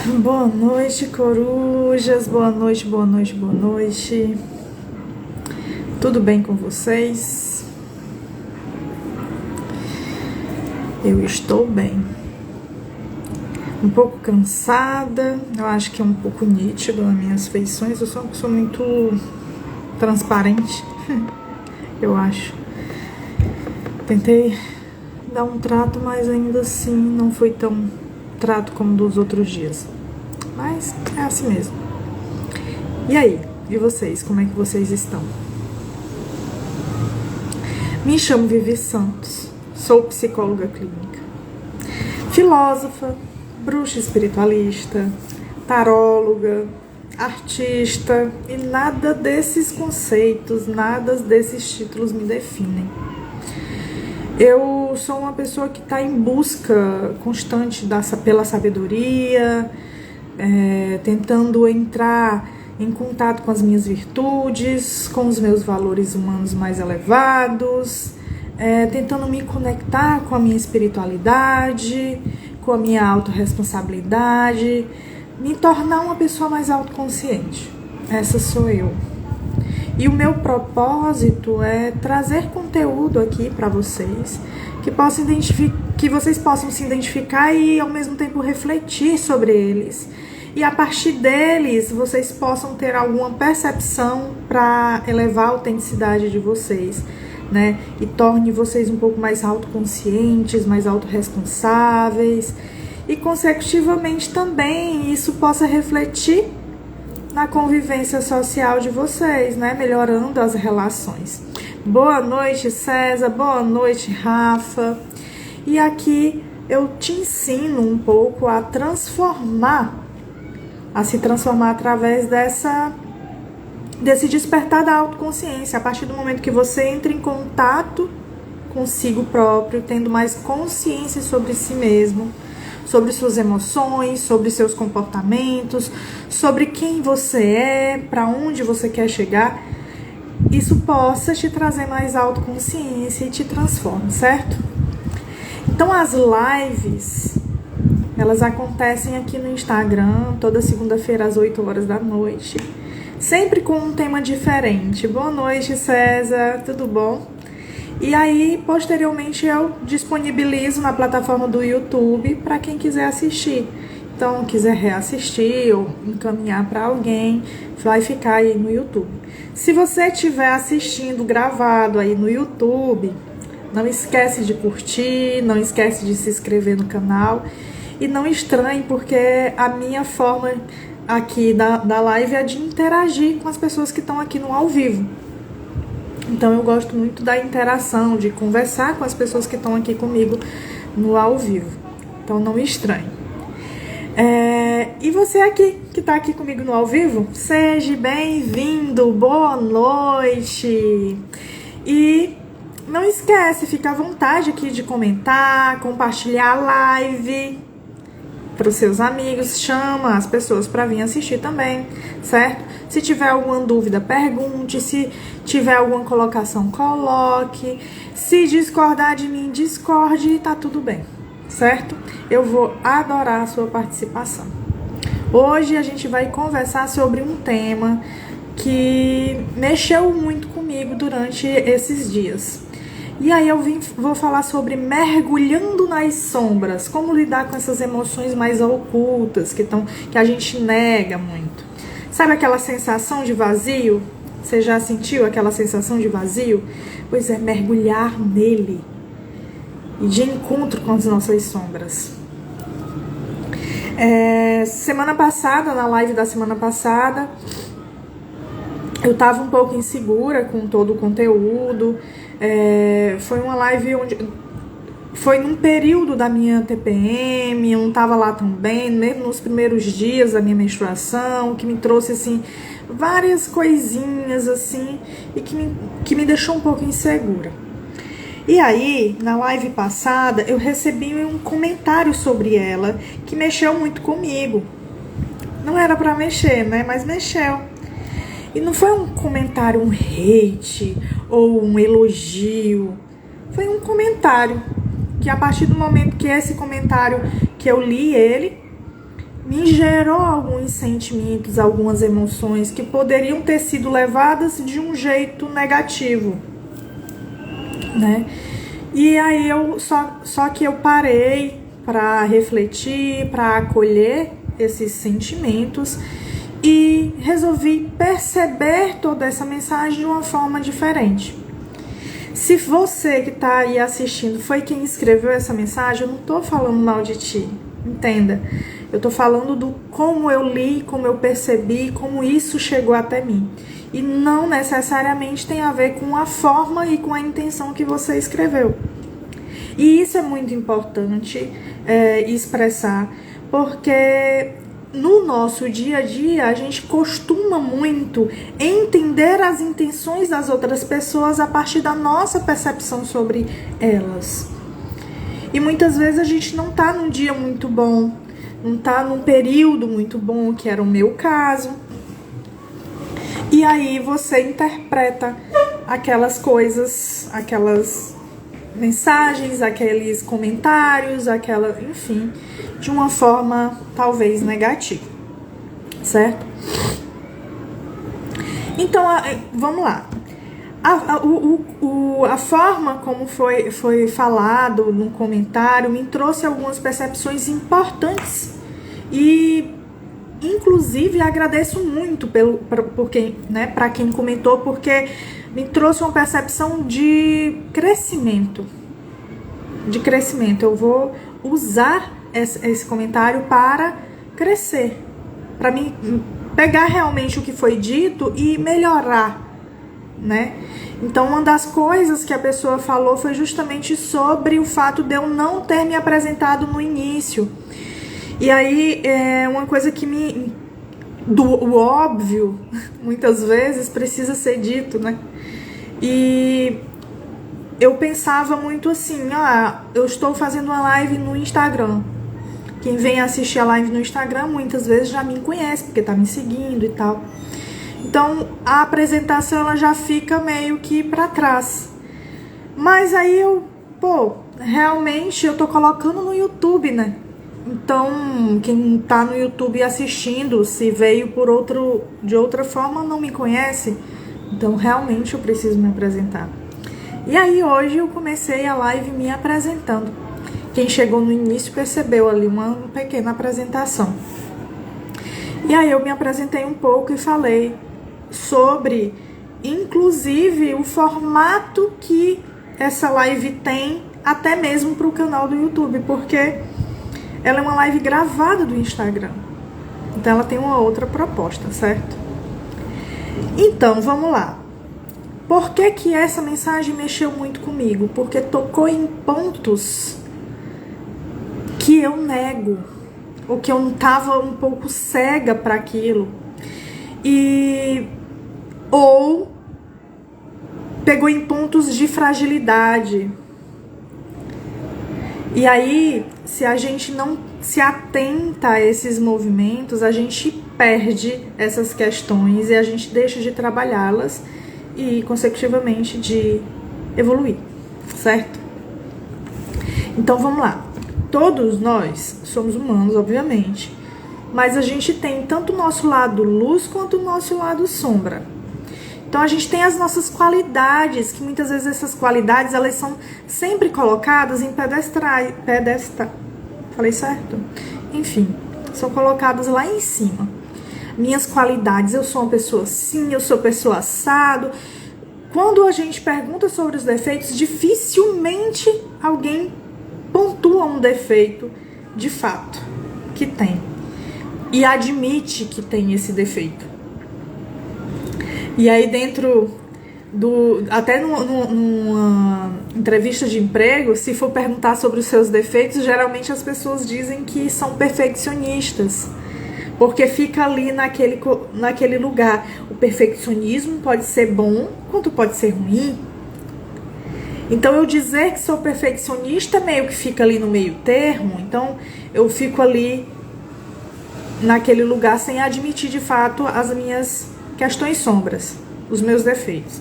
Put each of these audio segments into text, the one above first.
Boa noite, corujas. Boa noite, boa noite, boa noite. Tudo bem com vocês? Eu estou bem. Um pouco cansada, eu acho que é um pouco nítido nas minhas feições. Eu sou uma pessoa muito transparente, eu acho. Tentei dar um trato, mas ainda assim não foi tão trato como dos outros dias. Mas é assim mesmo. E aí? E vocês? Como é que vocês estão? Me chamo Vivi Santos. Sou psicóloga clínica, filósofa, bruxa espiritualista, taróloga, artista, e nada desses conceitos, nada desses títulos me definem. Eu sou uma pessoa que está em busca constante pela sabedoria, tentando entrar em contato com as minhas virtudes, com os meus valores humanos mais elevados, tentando me conectar com a minha espiritualidade, com a minha autorresponsabilidade, me tornar uma pessoa mais autoconsciente. Essa sou eu. E o meu propósito é trazer conteúdo aqui para vocês, que vocês possam se identificar e ao mesmo tempo refletir sobre eles. E a partir deles, vocês possam ter alguma percepção para elevar a autenticidade de vocês, né? E torne vocês um pouco mais autoconscientes, mais autorresponsáveis. E consecutivamente também isso possa refletir na convivência social de vocês, né? Melhorando as relações. Boa noite, César. Boa noite, Rafa. E aqui eu te ensino um pouco a se transformar através desse despertar da autoconsciência. A partir do momento que você entra em contato consigo próprio, tendo mais consciência sobre si mesmo, sobre suas emoções, sobre seus comportamentos, sobre quem você é, para onde você quer chegar, isso possa te trazer mais autoconsciência e te transforme, certo? Então as lives, elas acontecem aqui no Instagram, toda segunda-feira às 8 horas da noite, sempre com um tema diferente. Boa noite, César, tudo bom? E aí, posteriormente, eu disponibilizo na plataforma do YouTube para quem quiser assistir. Então, quiser reassistir ou encaminhar para alguém, vai ficar aí no YouTube. Se você estiver assistindo gravado aí no YouTube, não esquece de curtir, não esquece de se inscrever no canal. E não estranhe, porque a minha forma aqui da live é de interagir com as pessoas que estão aqui no ao vivo. Então eu gosto muito da interação, de conversar com as pessoas que estão aqui comigo no ao vivo. Então não me estranhe. E você aqui, que está aqui comigo no ao vivo, seja bem-vindo, boa noite. E não esquece, fica à vontade aqui de comentar, compartilhar a live para os seus amigos, chama as pessoas para vir assistir também, certo? Se tiver alguma dúvida, pergunte. Se tiver alguma colocação, coloque. Se discordar de mim, discorde e tá tudo bem, certo? Eu vou adorar a sua participação. Hoje a gente vai conversar sobre um tema que mexeu muito comigo durante esses dias. E aí vou falar sobre mergulhando nas sombras, como lidar com essas emoções mais ocultas que a gente nega muito. Sabe aquela sensação de vazio? Você já sentiu aquela sensação de vazio? Pois é, mergulhar nele e de encontro com as nossas sombras. Semana passada, na live da semana passada, eu tava um pouco insegura com todo o conteúdo. Foi uma live onde foi num período da minha TPM, eu não tava lá tão bem, mesmo nos primeiros dias da minha menstruação, que me trouxe assim várias coisinhas assim e que me deixou um pouco insegura. E aí, na live passada, eu recebi um comentário sobre ela que mexeu muito comigo. Não era pra mexer, né? Mas mexeu. E não foi um comentário, um hate ou um elogio. Foi um comentário que a partir do momento que esse comentário, que eu li ele, me gerou alguns sentimentos, algumas emoções que poderiam ter sido levadas de um jeito negativo, né? E aí só que eu parei para refletir, para acolher esses sentimentos e resolvi perceber toda essa mensagem de uma forma diferente. Se você que está aí assistindo foi quem escreveu essa mensagem, eu não estou falando mal de ti, entenda. Eu estou falando do como eu li, como eu percebi, como isso chegou até mim. E não necessariamente tem a ver com a forma e com a intenção que você escreveu. E isso é muito importante expressar, porque no nosso dia a dia a gente costuma muito entender as intenções das outras pessoas a partir da nossa percepção sobre elas. E muitas vezes a gente não tá num dia muito bom, não tá num período muito bom, que era o meu caso. E aí você interpreta aquelas coisas, aquelas mensagens, aqueles comentários, enfim, de uma forma talvez negativa, certo? Então, vamos lá. A forma como foi falado no comentário me trouxe algumas percepções importantes e, inclusive, agradeço muito para quem comentou, porque me trouxe uma percepção de crescimento. Eu vou usar esse comentário para crescer, para mim pegar realmente o que foi dito e melhorar, né? Então, uma das coisas que a pessoa falou foi justamente sobre o fato de eu não ter me apresentado no início. E aí, uma coisa que o óbvio, muitas vezes, precisa ser dito, né? E eu pensava muito assim, eu estou fazendo uma live no Instagram. Quem vem assistir a live no Instagram, muitas vezes já me conhece, porque tá me seguindo e tal. Então, a apresentação, ela já fica meio que pra trás. Mas aí realmente eu tô colocando no YouTube, né? Então, quem tá no YouTube assistindo, se veio de outra forma, não me conhece. Então, realmente eu preciso me apresentar. E aí, hoje eu comecei a live me apresentando. Quem chegou no início percebeu ali uma pequena apresentação. E aí eu me apresentei um pouco e falei sobre, inclusive, o formato que essa live tem, até mesmo para o canal do YouTube, porque ela é uma live gravada do Instagram. Então ela tem uma outra proposta, certo? Então, vamos lá. Por que essa mensagem mexeu muito comigo? Porque tocou em pontos que eu nego, ou que eu não estava um pouco cega para aquilo, ou pegou em pontos de fragilidade. E aí, se a gente não se atenta a esses movimentos, a gente perde essas questões e a gente deixa de trabalhá-las e, consecutivamente, de evoluir, certo? Então, vamos lá. Todos nós somos humanos, obviamente, mas a gente tem tanto o nosso lado luz quanto o nosso lado sombra. Então a gente tem as nossas qualidades, que muitas vezes essas qualidades, elas são sempre colocadas em pedestal. Falei certo? Enfim, são colocadas lá em cima. Minhas qualidades, eu sou uma pessoa assim, eu sou pessoa assado. Quando a gente pergunta sobre os defeitos, dificilmente alguém pontua um defeito de fato que tem e admite que tem esse defeito. E aí dentro até numa entrevista de emprego, se for perguntar sobre os seus defeitos, geralmente as pessoas dizem que são perfeccionistas, porque fica ali naquele lugar. O perfeccionismo pode ser bom, quanto pode ser ruim. Então, eu dizer que sou perfeccionista meio que fica ali no meio termo. Então, eu fico ali naquele lugar sem admitir de fato as minhas questões sombras, os meus defeitos.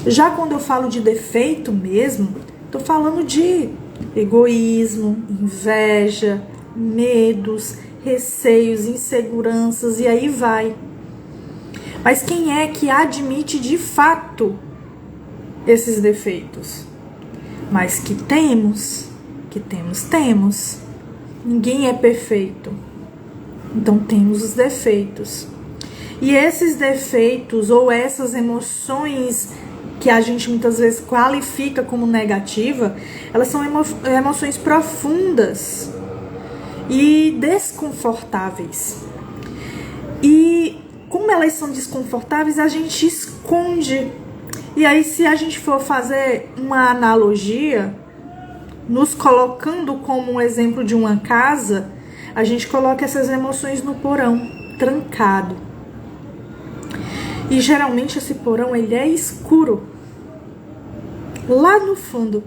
Já quando eu falo de defeito mesmo, tô falando de egoísmo, inveja, medos, receios, inseguranças e aí vai. Mas quem é que admite de fato esses defeitos? Mas que temos. Ninguém é perfeito. Então temos os defeitos. E esses defeitos ou essas emoções que a gente muitas vezes qualifica como negativa, elas são emoções profundas e desconfortáveis. E como elas são desconfortáveis, a gente esconde. E aí, se a gente for fazer uma analogia, nos colocando como um exemplo de uma casa, a gente coloca essas emoções no porão, trancado. E geralmente esse porão, ele é escuro. Lá no fundo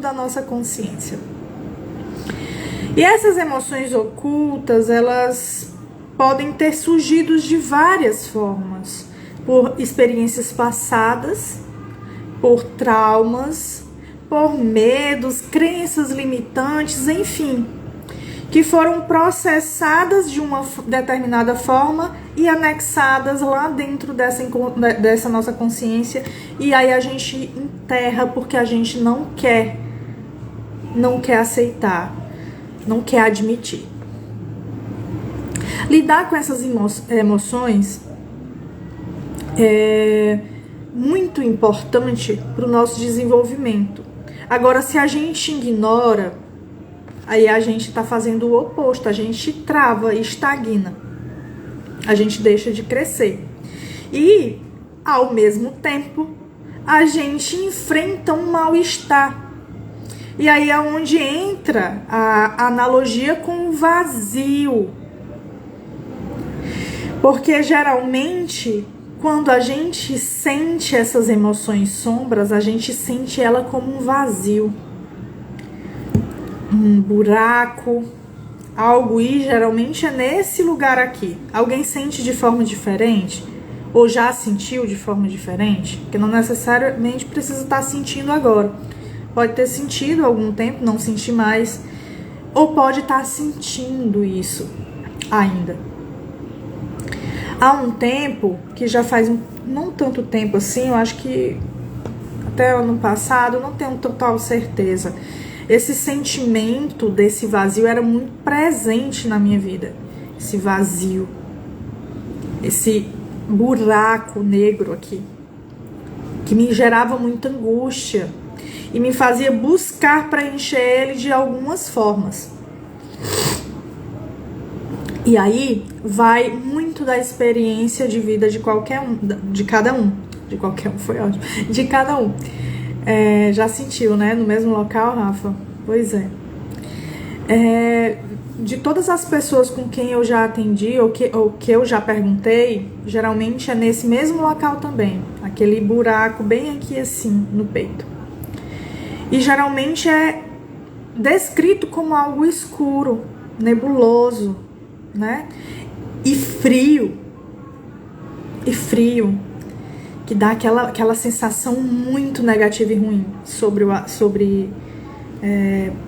da nossa consciência. E essas emoções ocultas, elas podem ter surgido de várias formas. Por experiências passadas, por traumas, por medos, crenças limitantes, enfim, que foram processadas de uma determinada forma e anexadas lá dentro dessa nossa consciência, e aí a gente enterra porque a gente não quer aceitar, não quer admitir. Lidar com essas emoções é muito importante para o nosso desenvolvimento. Agora, se a gente ignora, aí a gente está fazendo o oposto, a gente trava, estagna, a gente deixa de crescer. E, ao mesmo tempo, a gente enfrenta um mal-estar. E aí é onde entra a analogia com o vazio. Porque, geralmente, quando a gente sente essas emoções sombras, a gente sente ela como um vazio, um buraco, algo, e geralmente é nesse lugar aqui. Alguém sente de forma diferente? Ou já sentiu de forma diferente? Porque não necessariamente precisa estar sentindo agora. Pode ter sentido há algum tempo, não sentir mais. Ou pode estar sentindo isso ainda. Há um tempo, que já faz não tanto tempo assim, eu acho que até ano passado, não tenho total certeza. Esse sentimento desse vazio era muito presente na minha vida. Esse vazio, esse buraco negro aqui, que me gerava muita angústia e me fazia buscar preencher ele de algumas formas. E aí vai muito da experiência de vida de qualquer um, de cada um. De qualquer um foi ótimo. De cada um. Já sentiu, né? No mesmo local, Rafa? Pois é. De todas as pessoas com quem eu já atendi ou que eu já perguntei, geralmente é nesse mesmo local também. Aquele buraco bem aqui assim, no peito. E geralmente é descrito como algo escuro, nebuloso, né? E frio, que dá aquela sensação muito negativa e ruim sobre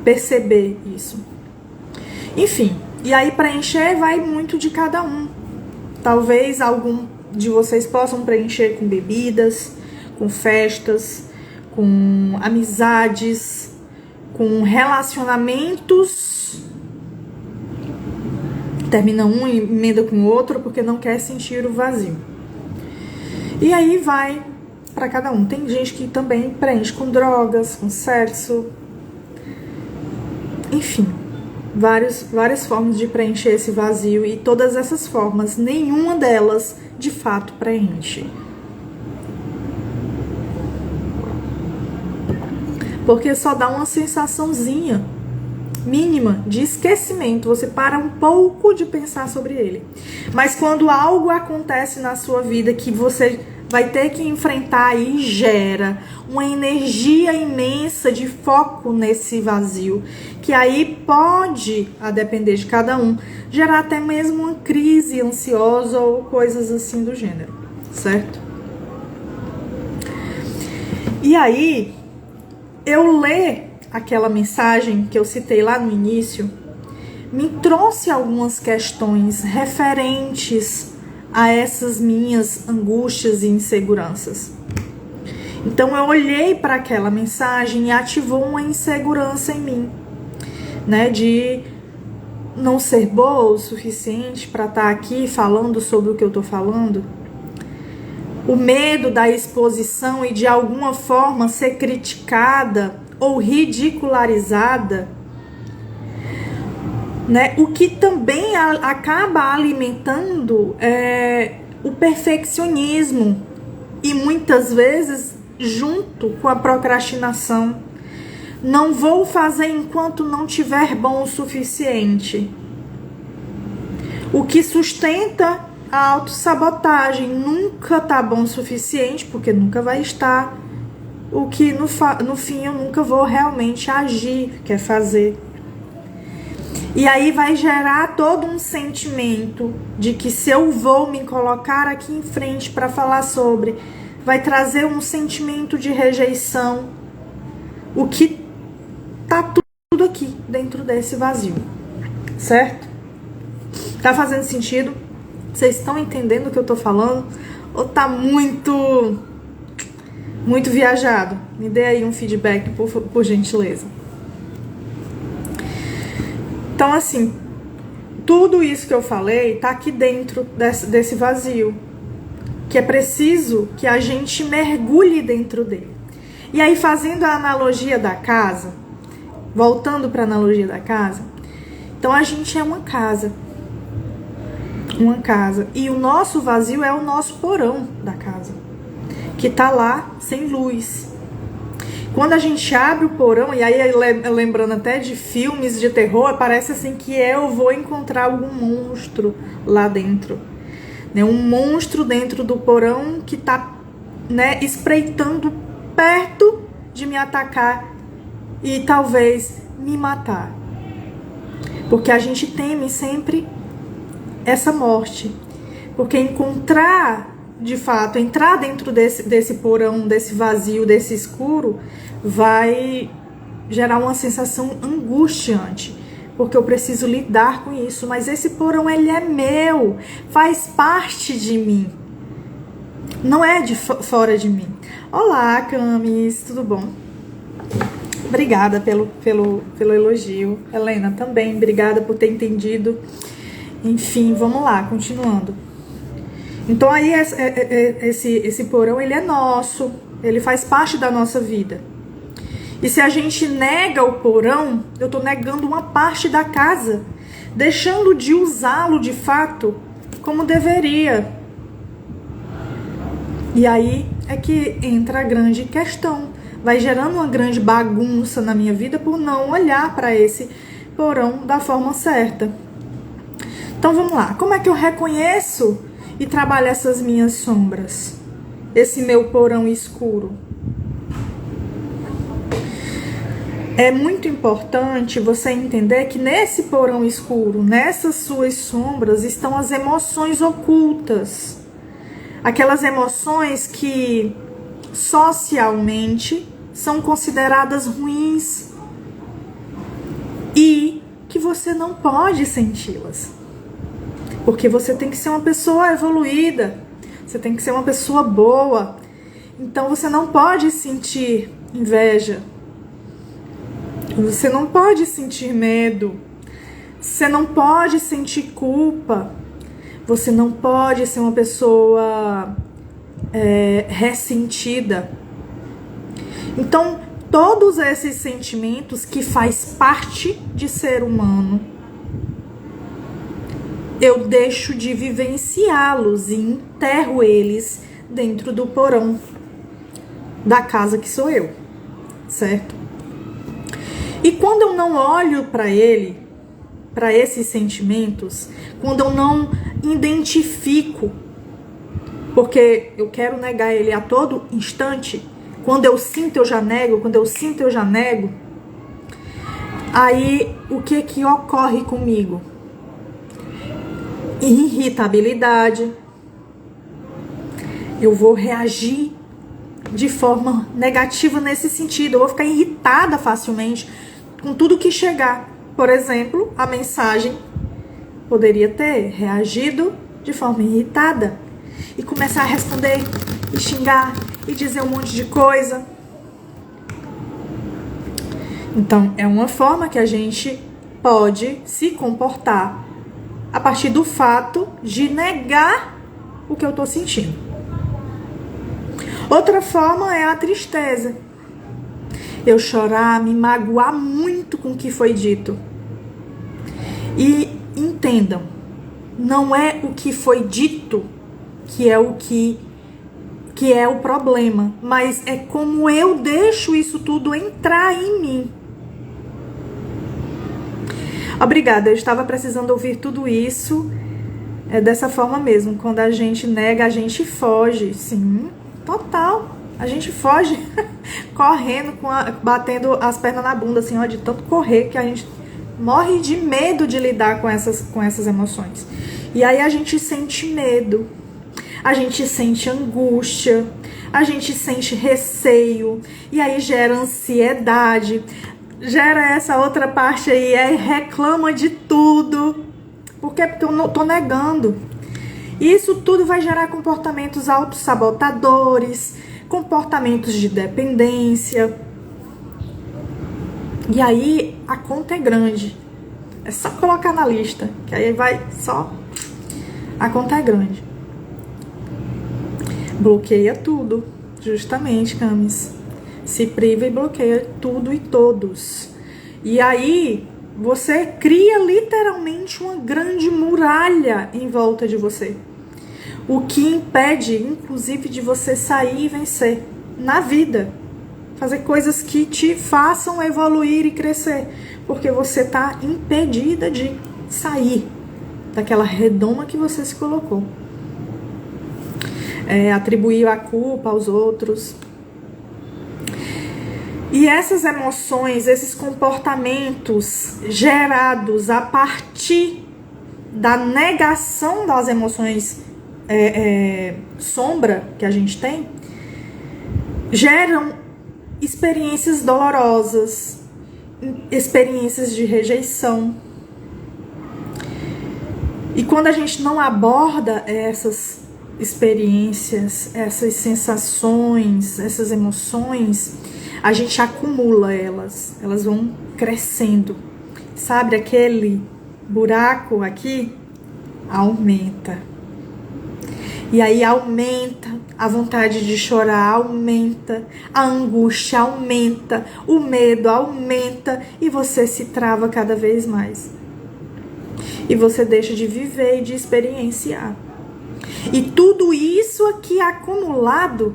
perceber isso. Enfim, e aí preencher vai muito de cada um. Talvez algum de vocês possam preencher com bebidas, com festas, com amizades, com relacionamentos. Termina um e emenda com o outro porque não quer sentir o vazio. E aí vai para cada um. Tem gente que também preenche com drogas, com sexo. Enfim, várias formas de preencher esse vazio, e todas essas formas, nenhuma delas de fato preenche. Porque só dá uma sensaçãozinha mínima de esquecimento, você para um pouco de pensar sobre ele. Mas quando algo acontece na sua vida que você vai ter que enfrentar e gera uma energia imensa de foco nesse vazio, que aí pode, a depender de cada um, gerar até mesmo uma crise ansiosa ou coisas assim do gênero, certo? E aí, eu ler aquela mensagem que eu citei lá no início, me trouxe algumas questões referentes a essas minhas angústias e inseguranças. Então eu olhei para aquela mensagem e ativou uma insegurança em mim, né, de não ser boa o suficiente para estar aqui falando sobre o que eu tô falando. O medo da exposição e de alguma forma ser criticada ou ridicularizada, né? O que também acaba alimentando o perfeccionismo e muitas vezes junto com a procrastinação. Não vou fazer enquanto não tiver bom o suficiente. O que sustenta a autossabotagem. Nunca tá bom o suficiente, porque nunca vai estar. O que no fim eu nunca vou realmente agir, quer fazer. E aí vai gerar todo um sentimento de que se eu vou me colocar aqui em frente para falar sobre, vai trazer um sentimento de rejeição. O que tá tudo aqui dentro desse vazio, certo? Tá fazendo sentido? Vocês estão entendendo o que eu tô falando? Ou tá muito viajado? Me dê aí um feedback, por gentileza. Então, assim, tudo isso que eu falei tá aqui dentro desse vazio, que é preciso que a gente mergulhe dentro dele. E aí, fazendo a analogia da casa, voltando para a analogia da casa, então a gente é uma casa. Uma casa. E o nosso vazio é o nosso porão da casa, que tá lá sem luz. Quando a gente abre o porão, e aí lembrando até de filmes de terror, parece assim que eu vou encontrar algum monstro lá dentro, né? Um monstro dentro do porão que tá, né, espreitando perto de me atacar e talvez me matar. Porque a gente teme sempre essa morte. Porque encontrar, de fato, entrar dentro desse porão, desse vazio, desse escuro, vai gerar uma sensação angustiante. Porque eu preciso lidar com isso. Mas esse porão, ele é meu. Faz parte de mim. Não é de fora de mim. Olá, Camis, tudo bom? Obrigada pelo elogio. Helena, também, obrigada por ter entendido. Enfim, vamos lá, continuando. Então aí esse porão, ele é nosso, ele faz parte da nossa vida. E se a gente nega o porão, eu tô negando uma parte da casa, deixando de usá-lo de fato como deveria. E aí é que entra a grande questão. Vai gerando uma grande bagunça na minha vida por não olhar para esse porão da forma certa. Então vamos lá. Como é que eu reconheço e trabalho essas minhas sombras? Esse meu porão escuro. É muito importante você entender que nesse porão escuro, nessas suas sombras, estão as emoções ocultas. Aquelas emoções que socialmente são consideradas ruins e que você não pode senti-las. Porque você tem que ser uma pessoa evoluída, você tem que ser uma pessoa boa. Então você não pode sentir inveja, você não pode sentir medo, você não pode sentir culpa, você não pode ser uma pessoa ressentida. Então, todos esses sentimentos que faz parte de ser humano, eu deixo de vivenciá-los e enterro eles dentro do porão da casa que sou eu, certo? E quando eu não olho para ele, para esses sentimentos, quando eu não identifico, porque eu quero negar ele a todo instante, quando eu sinto eu já nego, quando eu sinto eu já nego, aí o que ocorre comigo? Irritabilidade. Eu vou reagir de forma negativa nesse sentido. Eu vou ficar irritada facilmente com tudo que chegar. Por exemplo, a mensagem poderia ter reagido de forma irritada e começar a responder e xingar e dizer um monte de coisa. Então, é uma forma que a gente pode se comportar a partir do fato de negar o que eu tô sentindo. Outra forma é a tristeza. Eu chorar, me magoar muito com o que foi dito. E entendam, não é o que foi dito que é o que é o problema, mas é como eu deixo isso tudo entrar em mim. Obrigada, eu estava precisando ouvir tudo isso dessa forma mesmo. Quando a gente nega, a gente foge. Sim, total. A gente foge correndo, batendo as pernas na bunda, assim, ó, de tanto correr que a gente morre de medo de lidar com essas emoções. E aí a gente sente medo, a gente sente angústia, a gente sente receio, e aí gera ansiedade, gera essa outra parte aí, reclama de tudo. Por quê? Porque eu não tô negando. E isso tudo vai gerar comportamentos autossabotadores, comportamentos de dependência. E aí a conta é grande. É só colocar na lista, que aí vai só... A conta é grande. Bloqueia tudo, justamente, Camis. Se priva e bloqueia tudo e todos. E aí você cria literalmente uma grande muralha em volta de você. O que impede, inclusive, de você sair e vencer na vida. Fazer coisas que te façam evoluir e crescer. Porque você está impedida de sair daquela redoma que você se colocou. Atribuir a culpa aos outros. E essas emoções, esses comportamentos gerados a partir da negação das emoções sombra que a gente tem, geram experiências dolorosas, experiências de rejeição. E quando a gente não aborda essas experiências, essas sensações, essas emoções, a gente acumula elas vão crescendo. Sabe aquele buraco aqui? Aumenta. E aí aumenta a vontade de chorar, aumenta, a angústia aumenta, o medo aumenta e você se trava cada vez mais. E você deixa de viver e de experienciar. E tudo isso aqui acumulado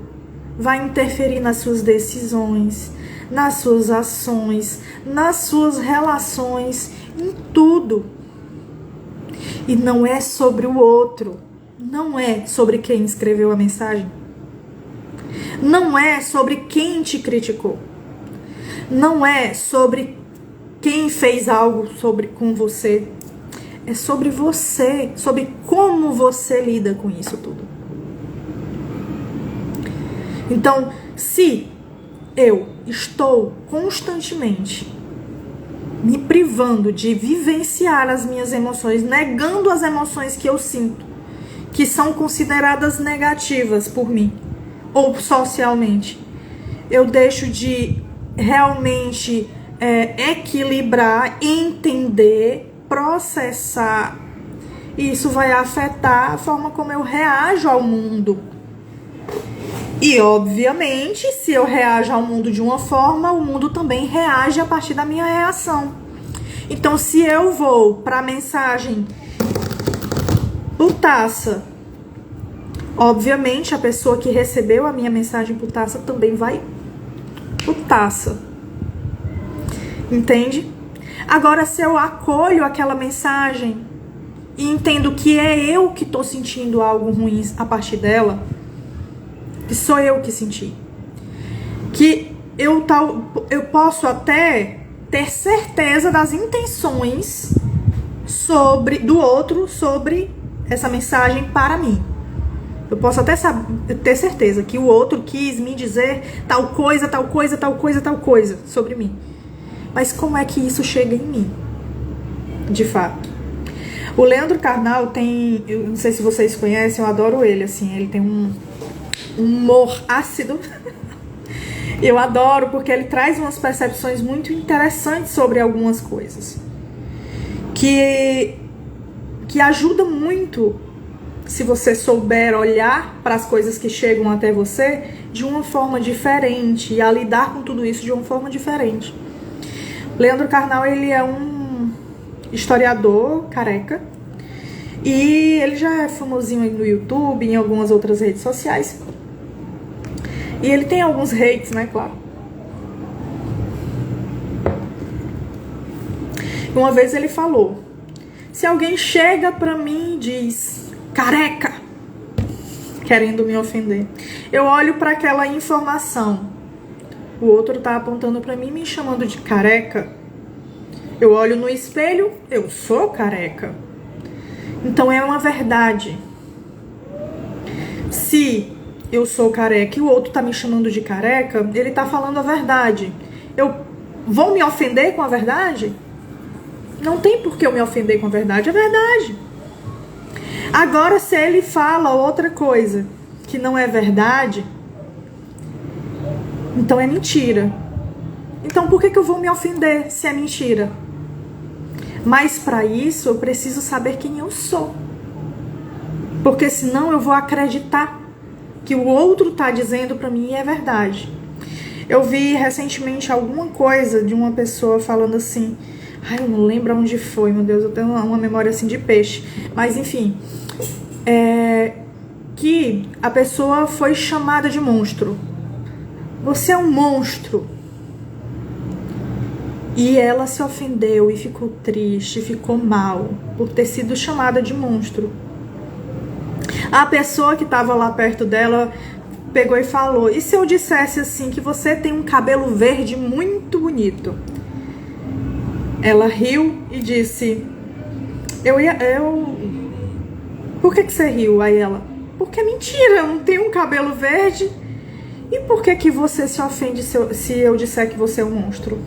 vai interferir nas suas decisões, nas suas ações, nas suas relações, em tudo. E não é sobre o outro, não é sobre quem escreveu a mensagem, não é sobre quem te criticou, não é sobre quem fez algo com você, é sobre você, sobre como você lida com isso tudo. Então, se eu estou constantemente me privando de vivenciar as minhas emoções, negando as emoções que eu sinto, que são consideradas negativas por mim, ou socialmente, eu deixo de realmente equilibrar, entender, processar. E isso vai afetar a forma como eu reajo ao mundo. E, obviamente, se eu reajo ao mundo de uma forma, o mundo também reage a partir da minha reação. Então, se eu vou para a mensagem putaça, obviamente, a pessoa que recebeu a minha mensagem putaça também vai putaça. Entende? Agora, se eu acolho aquela mensagem e entendo que é eu que estou sentindo algo ruim a partir dela, que sou eu que senti, que eu posso até ter certeza das intenções do outro sobre essa mensagem para mim. Eu posso até ter certeza que o outro quis me dizer tal coisa, tal coisa, tal coisa, tal coisa sobre mim. Mas como é que isso chega em mim? de fato. O Leandro Carnal tem, eu não sei se vocês conhecem, eu adoro ele, assim, ele tem um humor ácido. Eu adoro porque ele traz umas percepções muito interessantes sobre algumas coisas. Que ajuda muito se você souber olhar para as coisas que chegam até você de uma forma diferente e a lidar com tudo isso de uma forma diferente. Leandro Carnal, ele é um historiador careca e ele já é famosinho aí no YouTube, em algumas outras redes sociais. E ele tem alguns hates, né, claro. Uma vez ele falou: se alguém chega pra mim e diz careca, querendo me ofender, eu olho para aquela informação. O outro tá apontando pra mim, me chamando de careca. Eu olho no espelho, eu sou careca. Então é uma verdade. Se eu sou careca e o outro tá me chamando de careca, ele tá falando a verdade. Eu vou me ofender com a verdade? Não tem por que eu me ofender com a verdade, é verdade. Agora, se ele fala outra coisa que não é verdade, então é mentira. Então por que eu vou me ofender se é mentira? Mas para isso eu preciso saber quem eu sou. Porque senão eu vou acreditar que o outro tá dizendo para mim e é verdade. Eu vi recentemente alguma coisa de uma pessoa falando assim, ai, eu não lembro onde foi, meu Deus, eu tenho uma memória assim de peixe. Mas enfim, que a pessoa foi chamada de monstro. Você é um monstro. E ela se ofendeu e ficou triste, ficou mal por ter sido chamada de monstro. A pessoa que estava lá perto dela pegou e falou: e se eu dissesse assim que você tem um cabelo verde muito bonito? Ela riu e disse: por que você riu? Aí ela: porque é mentira, eu não tenho um cabelo verde. E por que você se ofende se eu disser que você é um monstro?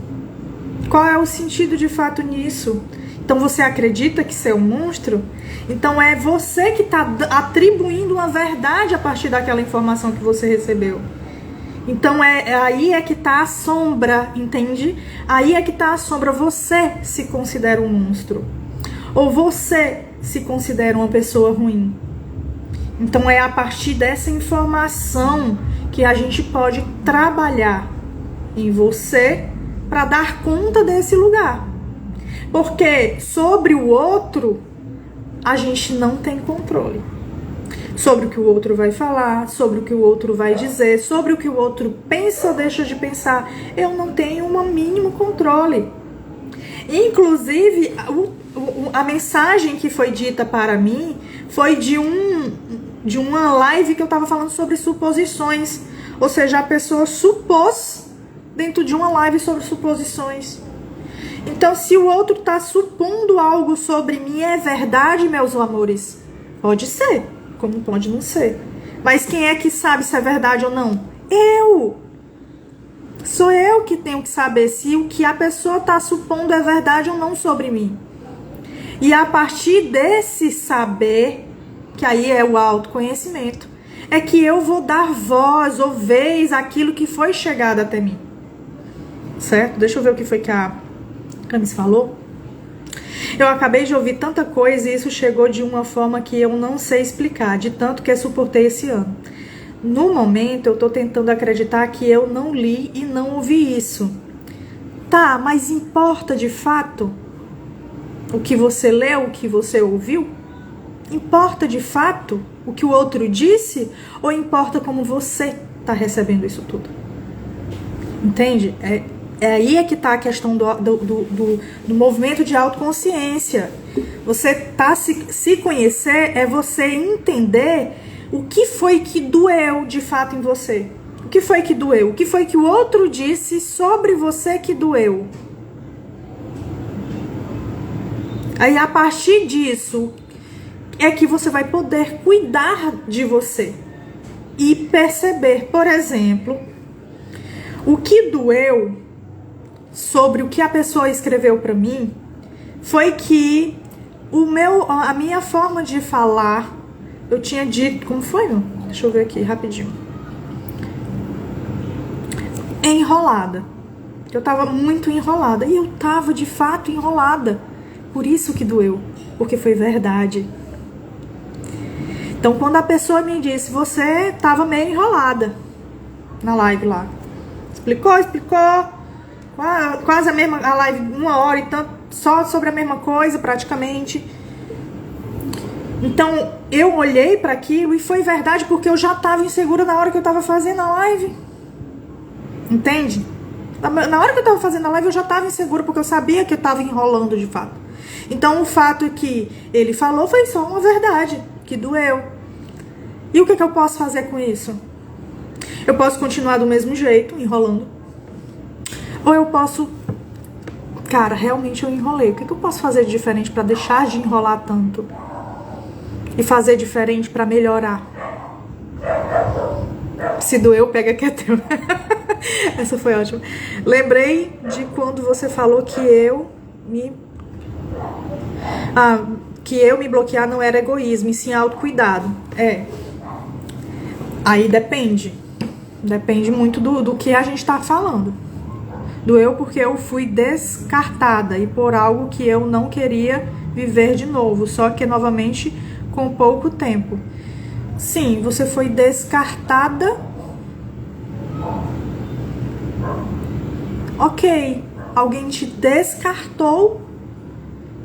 Qual é o sentido de fato nisso? Então você acredita que você é um monstro? Então é você que está atribuindo uma verdade a partir daquela informação que você recebeu. Então aí é que está a sombra, entende? Aí é que está a sombra. Você se considera um monstro. Ou você se considera uma pessoa ruim. Então é a partir dessa informação que a gente pode trabalhar em você para dar conta desse lugar. Porque sobre o outro, a gente não tem controle. Sobre o que o outro vai falar, sobre o que o outro vai dizer, sobre o que o outro pensa ou deixa de pensar, eu não tenho um mínimo controle. Inclusive, a mensagem que foi dita para mim foi de uma live que eu estava falando sobre suposições. Ou seja, a pessoa supôs dentro de uma live sobre suposições. Então, se o outro está supondo algo sobre mim, é verdade, meus amores? Pode ser, como pode não ser. Mas quem é que sabe se é verdade ou não? Eu! Sou eu que tenho que saber se o que a pessoa está supondo é verdade ou não sobre mim. E a partir desse saber, que aí é o autoconhecimento, é que eu vou dar voz ou vez àquilo que foi chegado até mim. Certo? Deixa eu ver o que foi que a Camis falou. Eu acabei de ouvir tanta coisa e isso chegou de uma forma que eu não sei explicar, de tanto que eu suportei esse ano. No momento, eu tô tentando acreditar que eu não li e não ouvi isso. Tá, mas importa de fato o que você leu, o que você ouviu? Importa de fato o que o outro disse? Ou importa como você tá recebendo isso tudo? Entende? É aí é que tá a questão do movimento de autoconsciência. Você tá se conhecer é você entender o que foi que doeu de fato em você. O que foi que doeu? O que foi que o outro disse sobre você que doeu? Aí a partir disso é que você vai poder cuidar de você e perceber, por exemplo, o que doeu sobre o que a pessoa escreveu para mim foi que a minha forma de falar, eu tinha dito, como foi? Não? Deixa eu ver aqui rapidinho. Enrolada. Eu tava muito enrolada. E eu tava de fato enrolada. Por isso que doeu. Porque foi verdade. Então, quando a pessoa me disse, você tava meio enrolada na live lá. Explicou. Quase a live, 1 hora e tanto, só sobre a mesma coisa, praticamente. Então, eu olhei para aquilo e foi verdade porque eu já tava insegura na hora que eu tava fazendo a live. Entende? Na hora que eu tava fazendo a live, eu já tava insegura porque eu sabia que eu tava enrolando de fato. Então, o fato que ele falou foi só uma verdade, que doeu. E o que eu posso fazer com isso? Eu posso continuar do mesmo jeito, enrolando. Ou eu posso... Cara, realmente eu enrolei. O que eu posso fazer de diferente pra deixar de enrolar tanto? E fazer diferente pra melhorar? Se doeu, pega que é teu. Essa foi ótima. Lembrei de quando você falou que que eu me bloquear não era egoísmo, e sim autocuidado. Aí depende. Depende muito do que a gente tá falando. Doeu porque eu fui descartada e por algo que eu não queria viver de novo, só que novamente com pouco tempo. Sim, você foi descartada. Ok, alguém te descartou.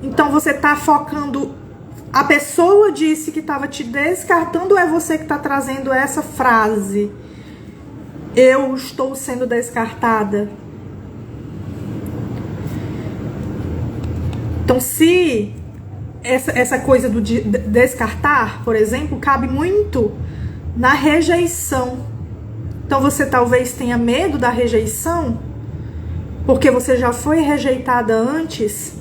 Então você tá focando. A pessoa disse que tava te descartando ou é você que tá trazendo essa frase? Eu estou sendo descartada. Então, se essa coisa do descartar, por exemplo, cabe muito na rejeição. Então, você talvez tenha medo da rejeição, porque você já foi rejeitada antes,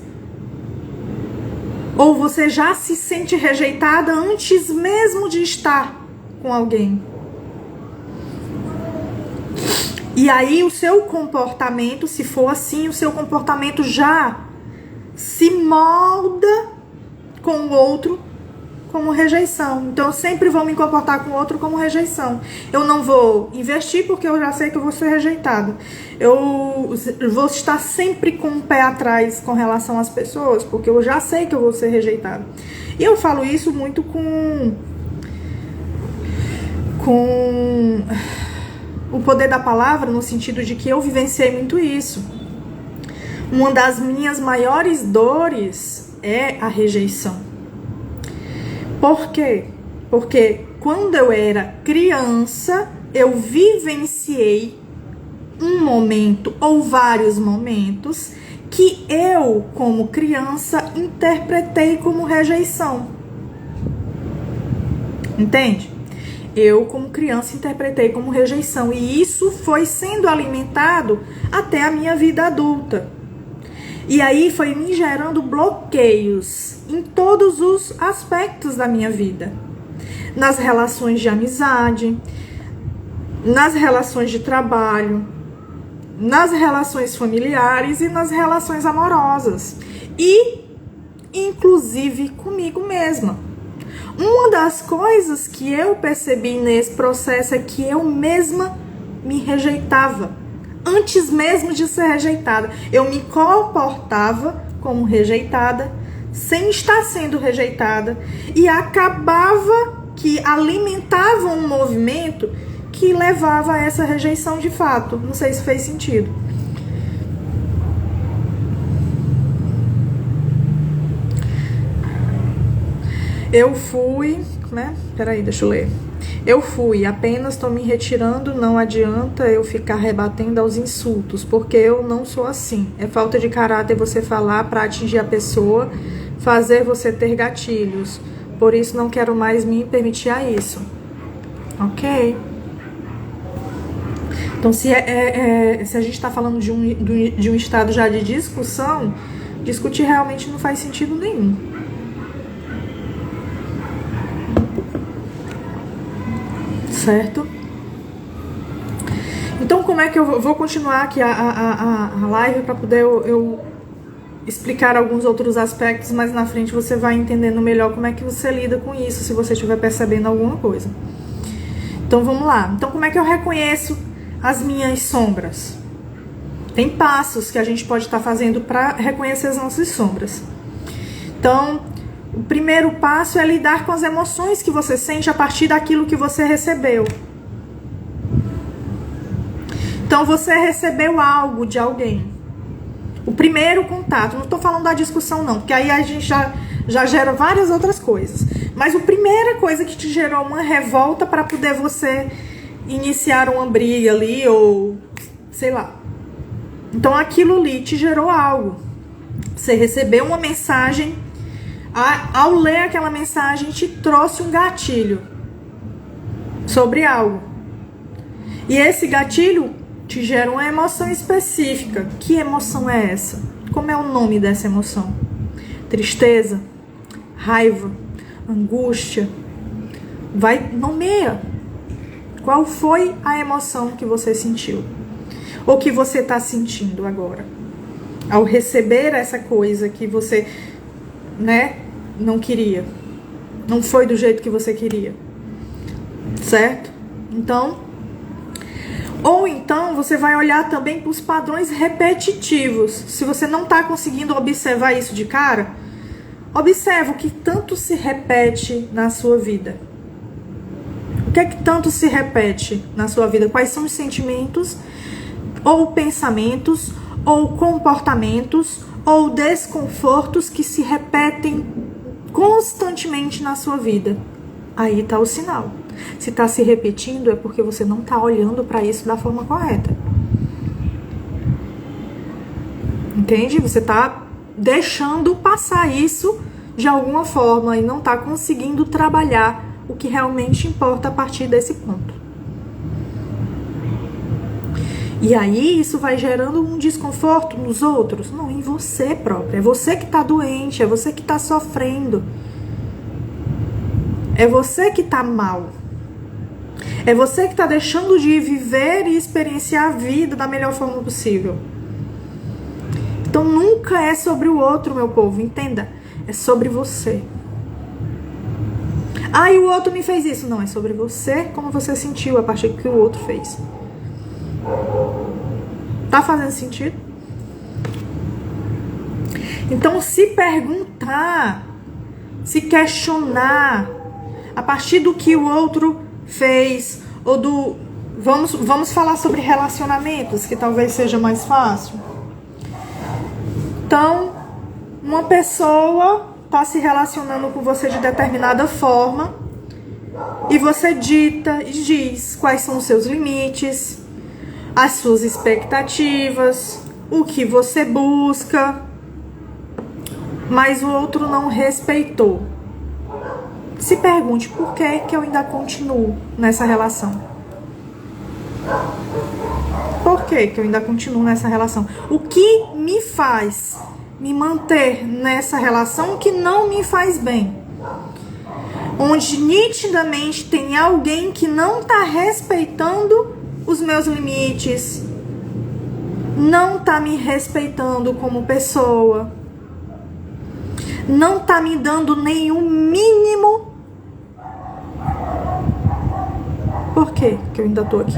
ou você já se sente rejeitada antes mesmo de estar com alguém. E aí, o seu comportamento, se for assim, o seu comportamento já se molda com o outro como rejeição. Então eu sempre vou me comportar com o outro como rejeição. Eu não vou investir porque eu já sei que eu vou ser rejeitada. Eu vou estar sempre com o pé atrás com relação às pessoas, porque eu já sei que eu vou ser rejeitada. E eu falo isso muito com o poder da palavra, no sentido de que eu vivenciei muito isso. Uma das minhas maiores dores é a rejeição. Por quê? Porque quando eu era criança, eu vivenciei um momento ou vários momentos que eu, como criança, interpretei como rejeição. Entende? Eu, como criança, interpretei como rejeição. E isso foi sendo alimentado até a minha vida adulta. E aí foi me gerando bloqueios em todos os aspectos da minha vida. Nas relações de amizade, nas relações de trabalho, nas relações familiares e nas relações amorosas. E, inclusive, comigo mesma. Uma das coisas que eu percebi nesse processo é que eu mesma me rejeitava. Antes mesmo de ser rejeitada, eu me comportava como rejeitada, sem estar sendo rejeitada, e acabava que alimentava um movimento que levava a essa rejeição de fato. Não sei se fez sentido. Eu fui, né? Peraí, deixa eu ler. Eu fui, apenas tô me retirando, não adianta eu ficar rebatendo aos insultos, porque eu não sou assim. É falta de caráter você falar para atingir a pessoa, fazer você ter gatilhos. Por isso não quero mais me permitir a isso. Ok? Então, se a gente está falando de um estado já de discussão, discutir realmente não faz sentido nenhum. Certo? Então, como é que eu vou continuar aqui a live para poder eu explicar alguns outros aspectos, mas na frente você vai entendendo melhor como é que você lida com isso, se você estiver percebendo alguma coisa. Então vamos lá. Então como é que eu reconheço as minhas sombras? Tem passos que a gente pode estar fazendo para reconhecer as nossas sombras. Então, o primeiro passo é lidar com as emoções que você sente a partir daquilo que você recebeu. Então você recebeu algo de alguém. O primeiro contato, não estou falando da discussão não, porque aí a gente já gera várias outras coisas. Mas a primeira coisa que te gerou uma revolta para poder você iniciar uma briga ali, ou sei lá. Então aquilo ali te gerou algo. Você recebeu uma mensagem, ao ler aquela mensagem te trouxe um gatilho sobre algo. E esse gatilho te gera uma emoção específica. Que emoção é essa? Como é o nome dessa emoção? Tristeza? Raiva? Angústia? Vai, nomeia. Qual foi a emoção que você sentiu? Ou que você está sentindo agora? Ao receber essa coisa que você, não queria. Não foi do jeito que você queria. Certo? Ou então você vai olhar também para os padrões repetitivos. Se você não está conseguindo observar isso de cara, observa o que tanto se repete na sua vida. O que é que tanto se repete na sua vida? Quais são os sentimentos, ou pensamentos, ou comportamentos, ou desconfortos que se repetem constantemente na sua vida? Aí está o sinal. Se está se repetindo é porque você não está olhando para isso da forma correta. Entende? Você está deixando passar isso de alguma forma e não está conseguindo trabalhar o que realmente importa a partir desse ponto. E aí isso vai gerando um desconforto nos outros? Não, em você próprio. É você que está doente, é você que está sofrendo. É você que está mal. É você que está deixando de viver e experienciar a vida da melhor forma possível. Então nunca é sobre o outro, meu povo, entenda. É sobre você. Ah, e o outro me fez isso. Não, é sobre você, como você sentiu a partir do que o outro fez. Tá fazendo sentido? Então se perguntar, se questionar a partir do que o outro fez, ou do... Vamos falar sobre relacionamentos, que talvez seja mais fácil. Então, uma pessoa está se relacionando com você de determinada forma, e você dita e diz quais são os seus limites, as suas expectativas, o que você busca, mas o outro não respeitou. Se pergunte, por que eu ainda continuo nessa relação? Por que eu ainda continuo nessa relação? O que me faz me manter nessa relação que não me faz bem? Onde nitidamente tem alguém que não está respeitando os meus limites, não está me respeitando como pessoa, não está me dando nenhum mínimo. Por que eu ainda tô aqui?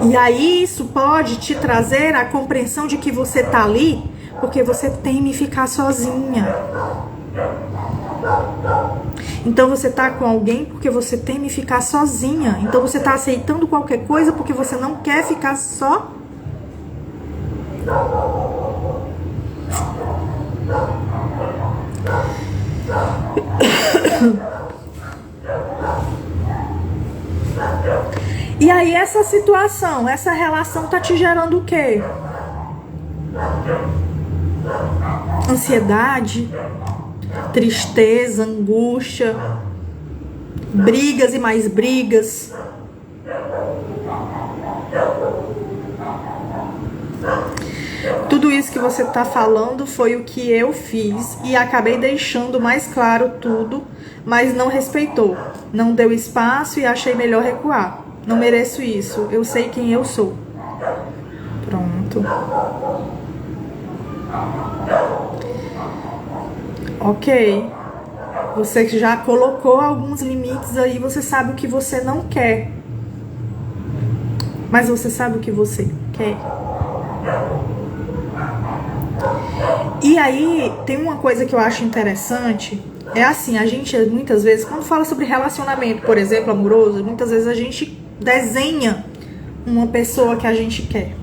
E aí isso pode te trazer a compreensão de que você tá ali porque você teme ficar sozinha. Então você tá com alguém porque você teme ficar sozinha. Então você tá aceitando qualquer coisa porque você não quer ficar só. E aí essa situação, essa relação tá te gerando o quê? Ansiedade, tristeza, angústia, brigas e mais brigas. Tudo isso que você tá falando foi o que eu fiz e acabei deixando mais claro tudo, mas não respeitou, não deu espaço e achei melhor recuar. Não mereço isso, eu sei quem eu sou. Pronto. Ok. Você já colocou alguns limites aí, você sabe o que você não quer. Mas você sabe o que você quer. E aí, tem uma coisa que eu acho interessante. É assim, a gente muitas vezes, quando fala sobre relacionamento, por exemplo, amoroso, muitas vezes a gente desenha uma pessoa que a gente quer.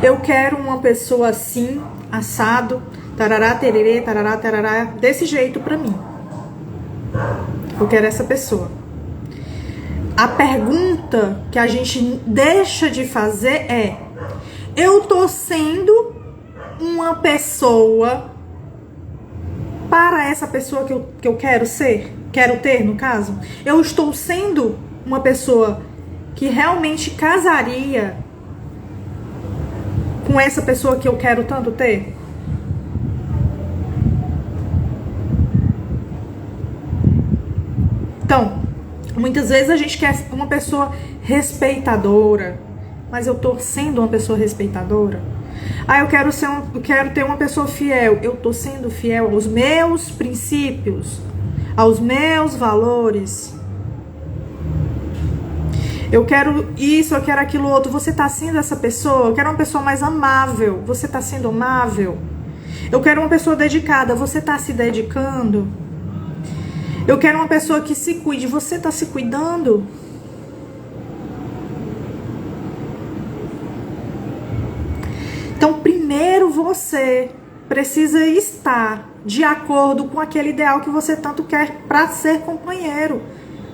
Eu quero uma pessoa assim, assado, tarará, tererê, tarará, tarará, desse jeito pra mim. Eu quero essa pessoa. A pergunta que a gente deixa de fazer é: eu tô sendo uma pessoa para essa pessoa que eu quero ser? Quero ter, no caso? Eu estou sendo uma pessoa que realmente casaria com essa pessoa que eu quero tanto ter? Então, muitas vezes a gente quer uma pessoa respeitadora, mas eu tô sendo uma pessoa respeitadora? Ah, eu quero ter uma pessoa fiel. Eu tô sendo fiel aos meus princípios, aos meus valores. Eu quero isso, eu quero aquilo outro. Você tá sendo essa pessoa? Eu quero uma pessoa mais amável. Você tá sendo amável? Eu quero uma pessoa dedicada. Você tá se dedicando? Eu quero uma pessoa que se cuide. Você tá se cuidando? Então, primeiro você precisa estar de acordo com aquele ideal que você tanto quer para ser companheiro.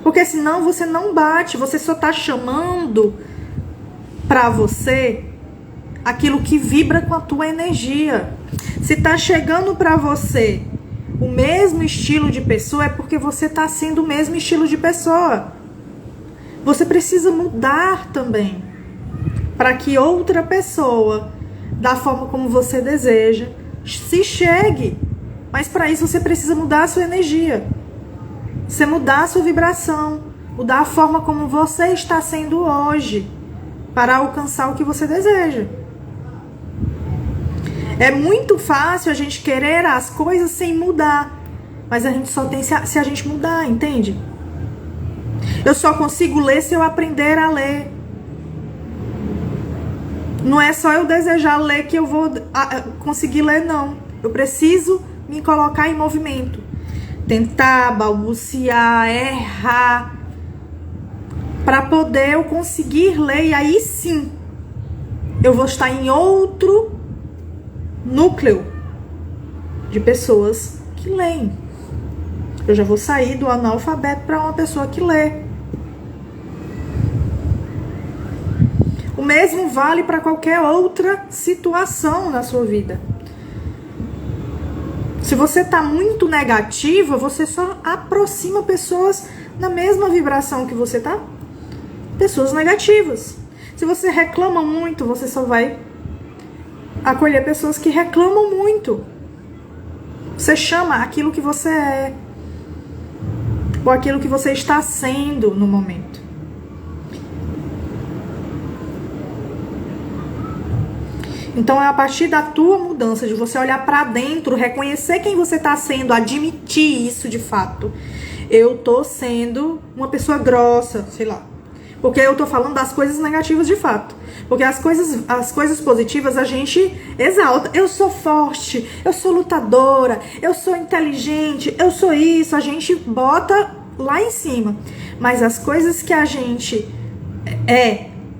Porque senão você não bate, você só tá chamando para você aquilo que vibra com a tua energia. Se tá chegando para você o mesmo estilo de pessoa, é porque você tá sendo o mesmo estilo de pessoa. Você precisa mudar também para que outra pessoa, da forma como você deseja, se chegue. Mas para isso você precisa mudar a sua energia. Você mudar a sua vibração, mudar a forma como você está sendo hoje para alcançar o que você deseja. É muito fácil a gente querer as coisas sem mudar, mas a gente só tem se a gente mudar, entende? Eu só consigo ler se eu aprender a ler. Não é só eu desejar ler que eu vou conseguir ler, não. Eu preciso me colocar em movimento. Tentar, balbuciar, errar, para poder eu conseguir ler. E aí sim, eu vou estar em outro núcleo de pessoas que leem. Eu já vou sair do analfabeto para uma pessoa que lê. O mesmo vale para qualquer outra situação na sua vida. Se você tá muito negativa, você só aproxima pessoas na mesma vibração que você tá. Pessoas negativas. Se você reclama muito, você só vai acolher pessoas que reclamam muito. Você chama aquilo que você é, ou aquilo que você está sendo no momento. Então é a partir da tua mudança, de você olhar pra dentro, reconhecer quem você tá sendo, admitir isso de fato. Eu tô sendo uma pessoa grossa, sei lá. Porque eu tô falando das coisas negativas de fato. Porque as coisas positivas a gente exalta. Eu sou forte, eu sou lutadora, eu sou inteligente, eu sou isso. A gente bota lá em cima. Mas as coisas que a gente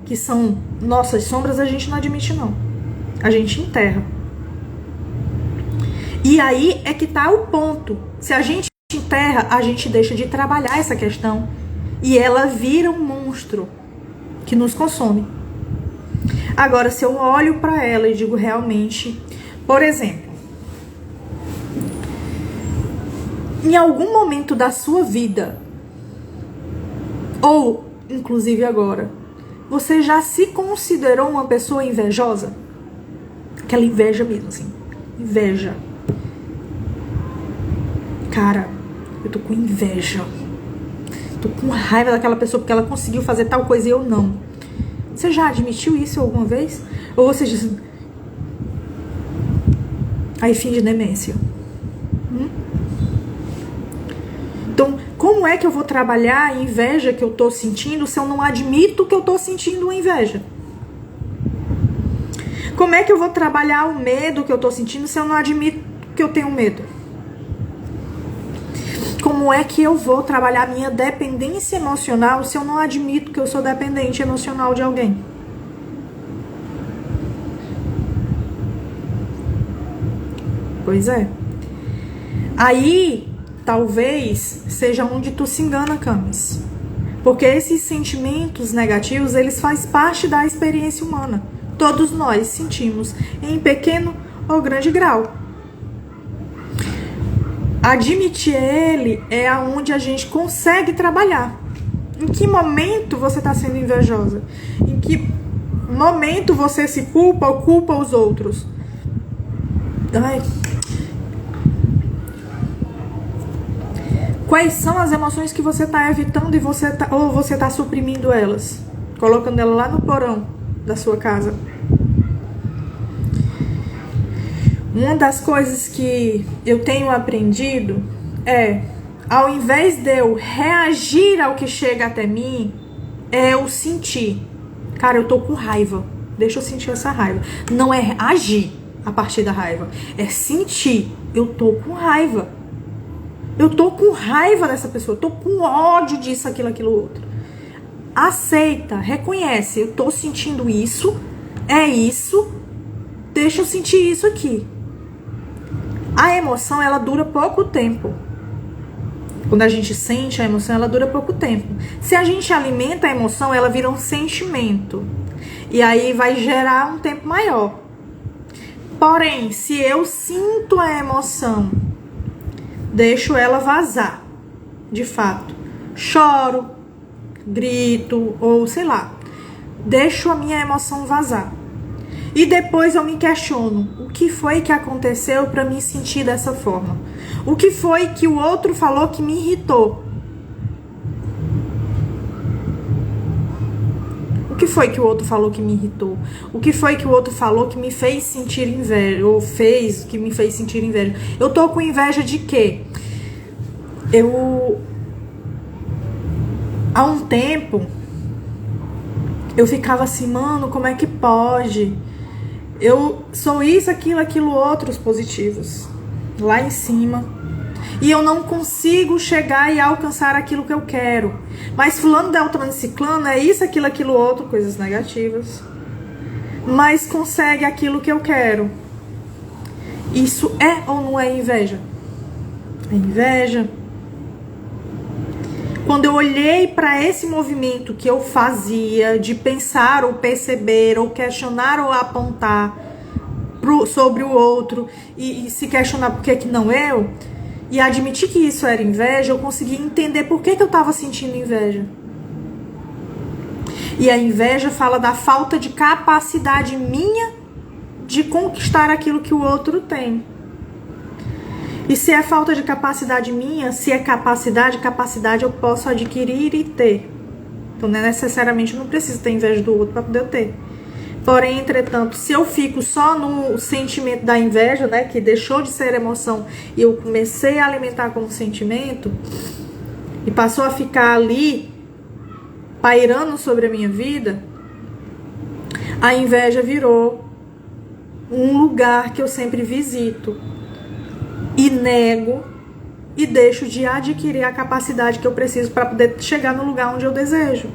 que são nossas sombras, a gente não admite, não. A gente enterra. E aí é que tá o ponto. Se a gente enterra, a gente deixa de trabalhar essa questão. E ela vira um monstro que nos consome. Agora, se eu olho pra ela e digo realmente... Por exemplo, em algum momento da sua vida, ou inclusive agora, você já se considerou uma pessoa invejosa? Aquela inveja mesmo, assim. Inveja. Cara, eu tô com inveja. Tô com raiva daquela pessoa porque ela conseguiu fazer tal coisa e eu não. Você já admitiu isso alguma vez? Ou você diz... Aí finge demência. Então, como é que eu vou trabalhar a inveja que eu tô sentindo se eu não admito que eu tô sentindo uma inveja? Como é que eu vou trabalhar o medo que eu tô sentindo se eu não admito que eu tenho medo? Como é que eu vou trabalhar a minha dependência emocional se eu não admito que eu sou dependente emocional de alguém? Pois é. Aí, talvez, seja onde tu se engana, Camis. Porque esses sentimentos negativos, eles fazem parte da experiência humana. Todos nós sentimos, em pequeno ou grande grau. Admitir ele é aonde a gente consegue trabalhar. Em que momento você está sendo invejosa? Em que momento você se culpa ou culpa os outros? Ai. Quais são as emoções que você está evitando e você está suprimindo elas? Colocando ela lá no porão da sua casa. Uma das coisas que eu tenho aprendido é, ao invés de eu reagir ao que chega até mim, é eu sentir. Cara, eu tô com raiva. Deixa eu sentir essa raiva. Não é agir a partir da raiva. É sentir. Eu tô com raiva. Eu tô com raiva dessa pessoa. Eu tô com ódio disso, aquilo, outro. Aceita, reconhece. Eu tô sentindo isso. É isso. Deixa eu sentir isso aqui. A emoção, ela dura pouco tempo. Quando a gente sente a emoção, ela dura pouco tempo. Se a gente alimenta a emoção, ela vira um sentimento. E aí vai gerar um tempo maior. Porém, se eu sinto a emoção, deixo ela vazar, de fato. Choro, grito, ou sei lá. Deixo a minha emoção vazar. E depois eu me questiono, o que foi que aconteceu para me sentir dessa forma? O que foi que o outro falou que me irritou? O que foi que o outro falou que me irritou? O que foi que o outro falou que me fez sentir inveja? Ou fez que me fez sentir inveja? Eu tô com inveja de quê? Há um tempo, eu ficava assim, mano, como é que pode? Eu sou isso, aquilo, outros positivos. Lá em cima. E eu não consigo chegar e alcançar aquilo que eu quero. Mas fulano, beltrano, ciclano é isso, aquilo, outro, coisas negativas. Mas consegue aquilo que eu quero. Isso é ou não é inveja? É inveja. Quando eu olhei para esse movimento que eu fazia de pensar ou perceber ou questionar ou apontar sobre o outro e se questionar por que não eu, e admitir que isso era inveja, eu consegui entender por que eu estava sentindo inveja. E a inveja fala da falta de capacidade minha de conquistar aquilo que o outro tem. E se é falta de capacidade minha, se é capacidade eu posso adquirir e ter. Então, não é necessariamente, eu não preciso ter inveja do outro para poder ter. Porém, entretanto, se eu fico só no sentimento da inveja, né, que deixou de ser emoção, e eu comecei a alimentar como sentimento, e passou a ficar ali, pairando sobre a minha vida, a inveja virou um lugar que eu sempre visito. E nego e deixo de adquirir a capacidade que eu preciso para poder chegar no lugar onde eu desejo.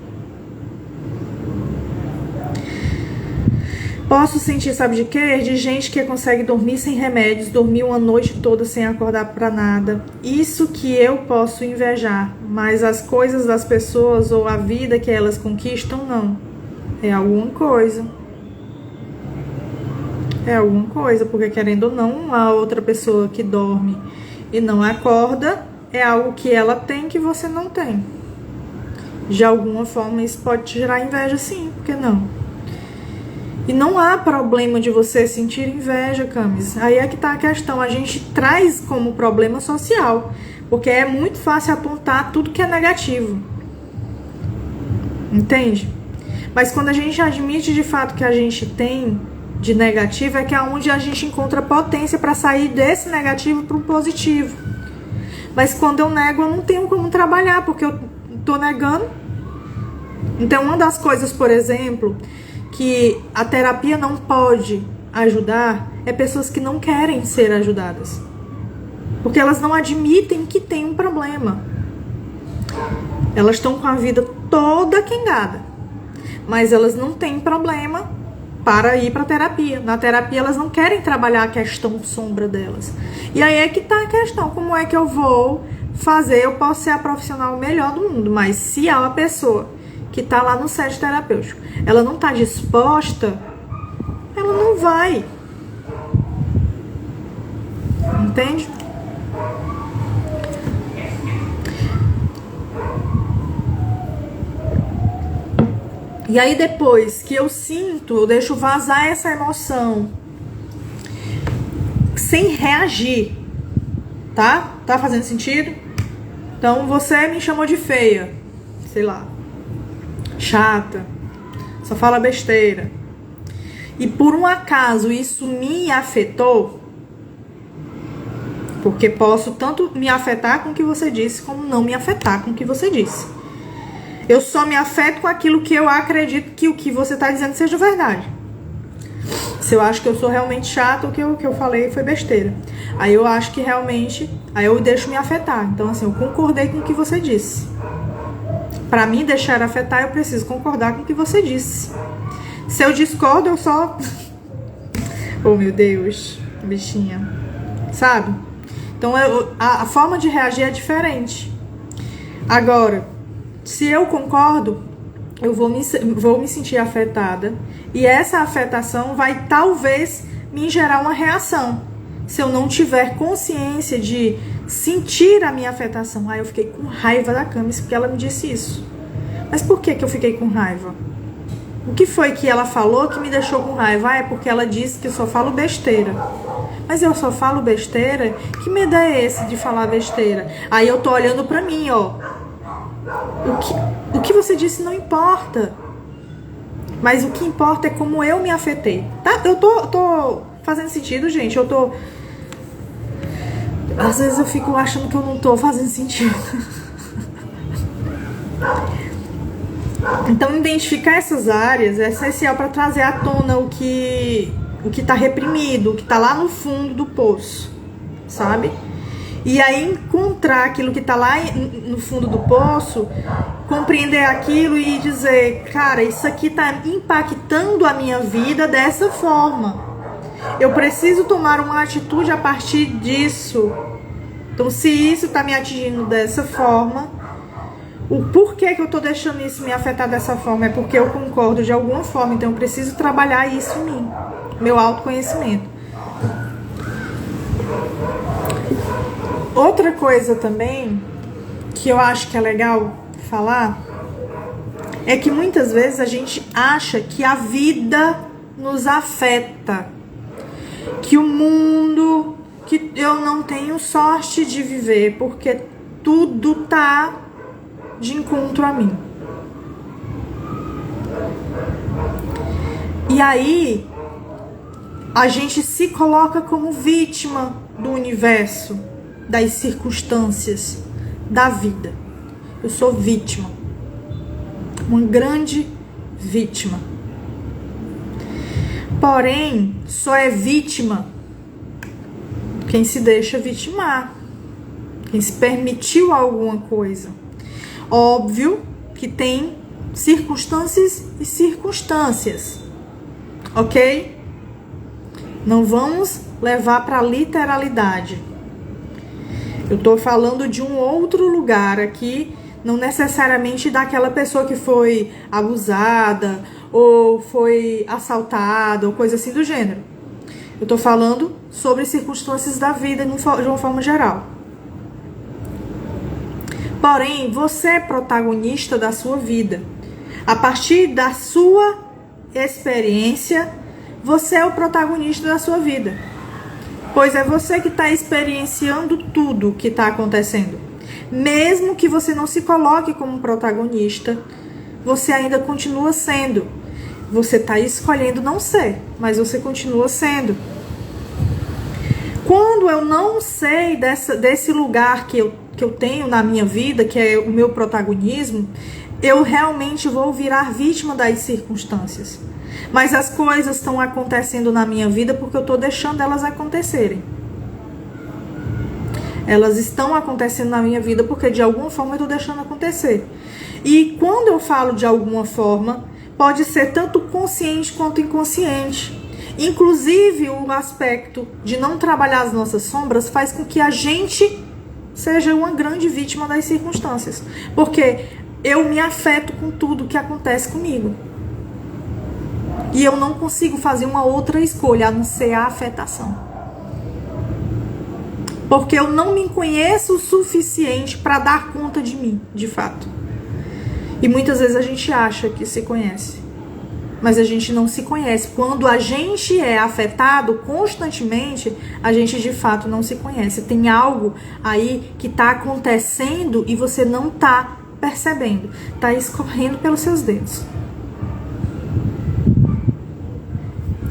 Posso sentir, sabe de quê? De gente que consegue dormir sem remédios, dormir uma noite toda sem acordar para nada. Isso que eu posso invejar, mas as coisas das pessoas ou a vida que elas conquistam, não. É alguma coisa. É alguma coisa, porque querendo ou não, a outra pessoa que dorme e não acorda é algo que ela tem que você não tem. De alguma forma isso pode te gerar inveja, sim, por que não? E não há problema de você sentir inveja, Camis. Aí é que tá a questão, a gente traz como problema social, porque é muito fácil apontar tudo que é negativo. Entende? Mas quando a gente admite de fato que a gente tem de negativo é que é onde a gente encontra potência para sair desse negativo para o positivo. Mas quando eu nego, eu não tenho como trabalhar, porque eu tô negando. Então, uma das coisas, por exemplo, que a terapia não pode ajudar é pessoas que não querem ser ajudadas. Porque elas não admitem que tem um problema. Elas estão com a vida toda quengada, mas elas não têm problema para ir para terapia. Na terapia elas não querem trabalhar a questão sombra delas. E aí é que tá a questão, como é que eu vou fazer? Eu posso ser a profissional melhor do mundo, mas se há uma pessoa que tá lá no set terapêutico, ela não tá disposta, ela não vai. Entende? E aí depois que eu sinto, eu deixo vazar essa emoção sem reagir, tá? Tá fazendo sentido? Então você me chamou de feia, sei lá, chata, só fala besteira. E por um acaso isso me afetou, porque posso tanto me afetar com o que você disse, como não me afetar com o que você disse. Eu só me afeto com aquilo que eu acredito que o que você está dizendo seja verdade. Se eu acho que eu sou realmente chata, o que eu falei foi besteira. Aí eu acho que realmente... Aí eu deixo me afetar. Então, assim, eu concordei com o que você disse. Para mim deixar afetar, eu preciso concordar com o que você disse. Se eu discordo, eu só... Oh, meu Deus, bichinha. Sabe? Então, a forma de reagir é diferente. Agora... Se eu concordo, eu vou me sentir afetada. E essa afetação vai talvez me gerar uma reação. Se eu não tiver consciência de sentir a minha afetação. Aí eu fiquei com raiva da Camis porque ela me disse isso. Mas por que eu fiquei com raiva? O que foi que ela falou que me deixou com raiva? Ah, é porque ela disse que eu só falo besteira. Mas eu só falo besteira? Que medo é esse de falar besteira? Aí eu tô olhando pra mim, ó. O que você disse não importa. Mas o que importa é como eu me afetei. Tá? Eu tô fazendo sentido, gente. Eu tô... Às vezes eu fico achando que eu não tô fazendo sentido. Então, identificar essas áreas é essencial para trazer à tona o que tá reprimido, o que tá lá no fundo do poço, sabe? E aí encontrar aquilo que tá lá no fundo do poço, compreender aquilo e dizer, cara, isso aqui tá impactando a minha vida dessa forma. Eu preciso tomar uma atitude a partir disso. Então, se isso tá me atingindo dessa forma, o porquê que eu tô deixando isso me afetar dessa forma é porque eu concordo de alguma forma. Então, eu preciso trabalhar isso em mim, meu autoconhecimento. Outra coisa também que eu acho que é legal falar é que muitas vezes a gente acha que a vida nos afeta, que o mundo, que eu não tenho sorte de viver porque tudo tá de encontro a mim. E aí a gente se coloca como vítima do universo, das circunstâncias, da vida. Eu sou vítima. Uma grande vítima. Porém, só é vítima quem se deixa vitimar. Quem se permitiu alguma coisa. Óbvio que tem circunstâncias e circunstâncias. Ok? Não vamos levar para literalidade. Eu tô falando de um outro lugar aqui, não necessariamente daquela pessoa que foi abusada ou foi assaltada ou coisa assim do gênero. Eu tô falando sobre circunstâncias da vida de uma forma geral. Porém, você é protagonista da sua vida. A partir da sua experiência, você é o protagonista da sua vida. Pois é você que está experienciando tudo o que está acontecendo. Mesmo que você não se coloque como protagonista, você ainda continua sendo. Você está escolhendo não ser, mas você continua sendo. Quando eu não sei desse lugar que eu tenho na minha vida, que é o meu protagonismo, eu realmente vou virar vítima das circunstâncias. Mas as coisas estão acontecendo na minha vida porque eu estou deixando elas acontecerem. Elas estão acontecendo na minha vida porque de alguma forma eu estou deixando acontecer. E quando eu falo de alguma forma, pode ser tanto consciente quanto inconsciente. Inclusive, o aspecto de não trabalhar as nossas sombras faz com que a gente seja uma grande vítima das circunstâncias. Porque eu me afeto com tudo que acontece comigo. E eu não consigo fazer uma outra escolha a não ser a afetação. Porque eu não me conheço o suficiente para dar conta de mim, de fato. E muitas vezes a gente acha que se conhece. Mas a gente não se conhece. Quando a gente é afetado constantemente, a gente de fato não se conhece. Tem algo aí que está acontecendo e você não está percebendo. Está escorrendo pelos seus dedos.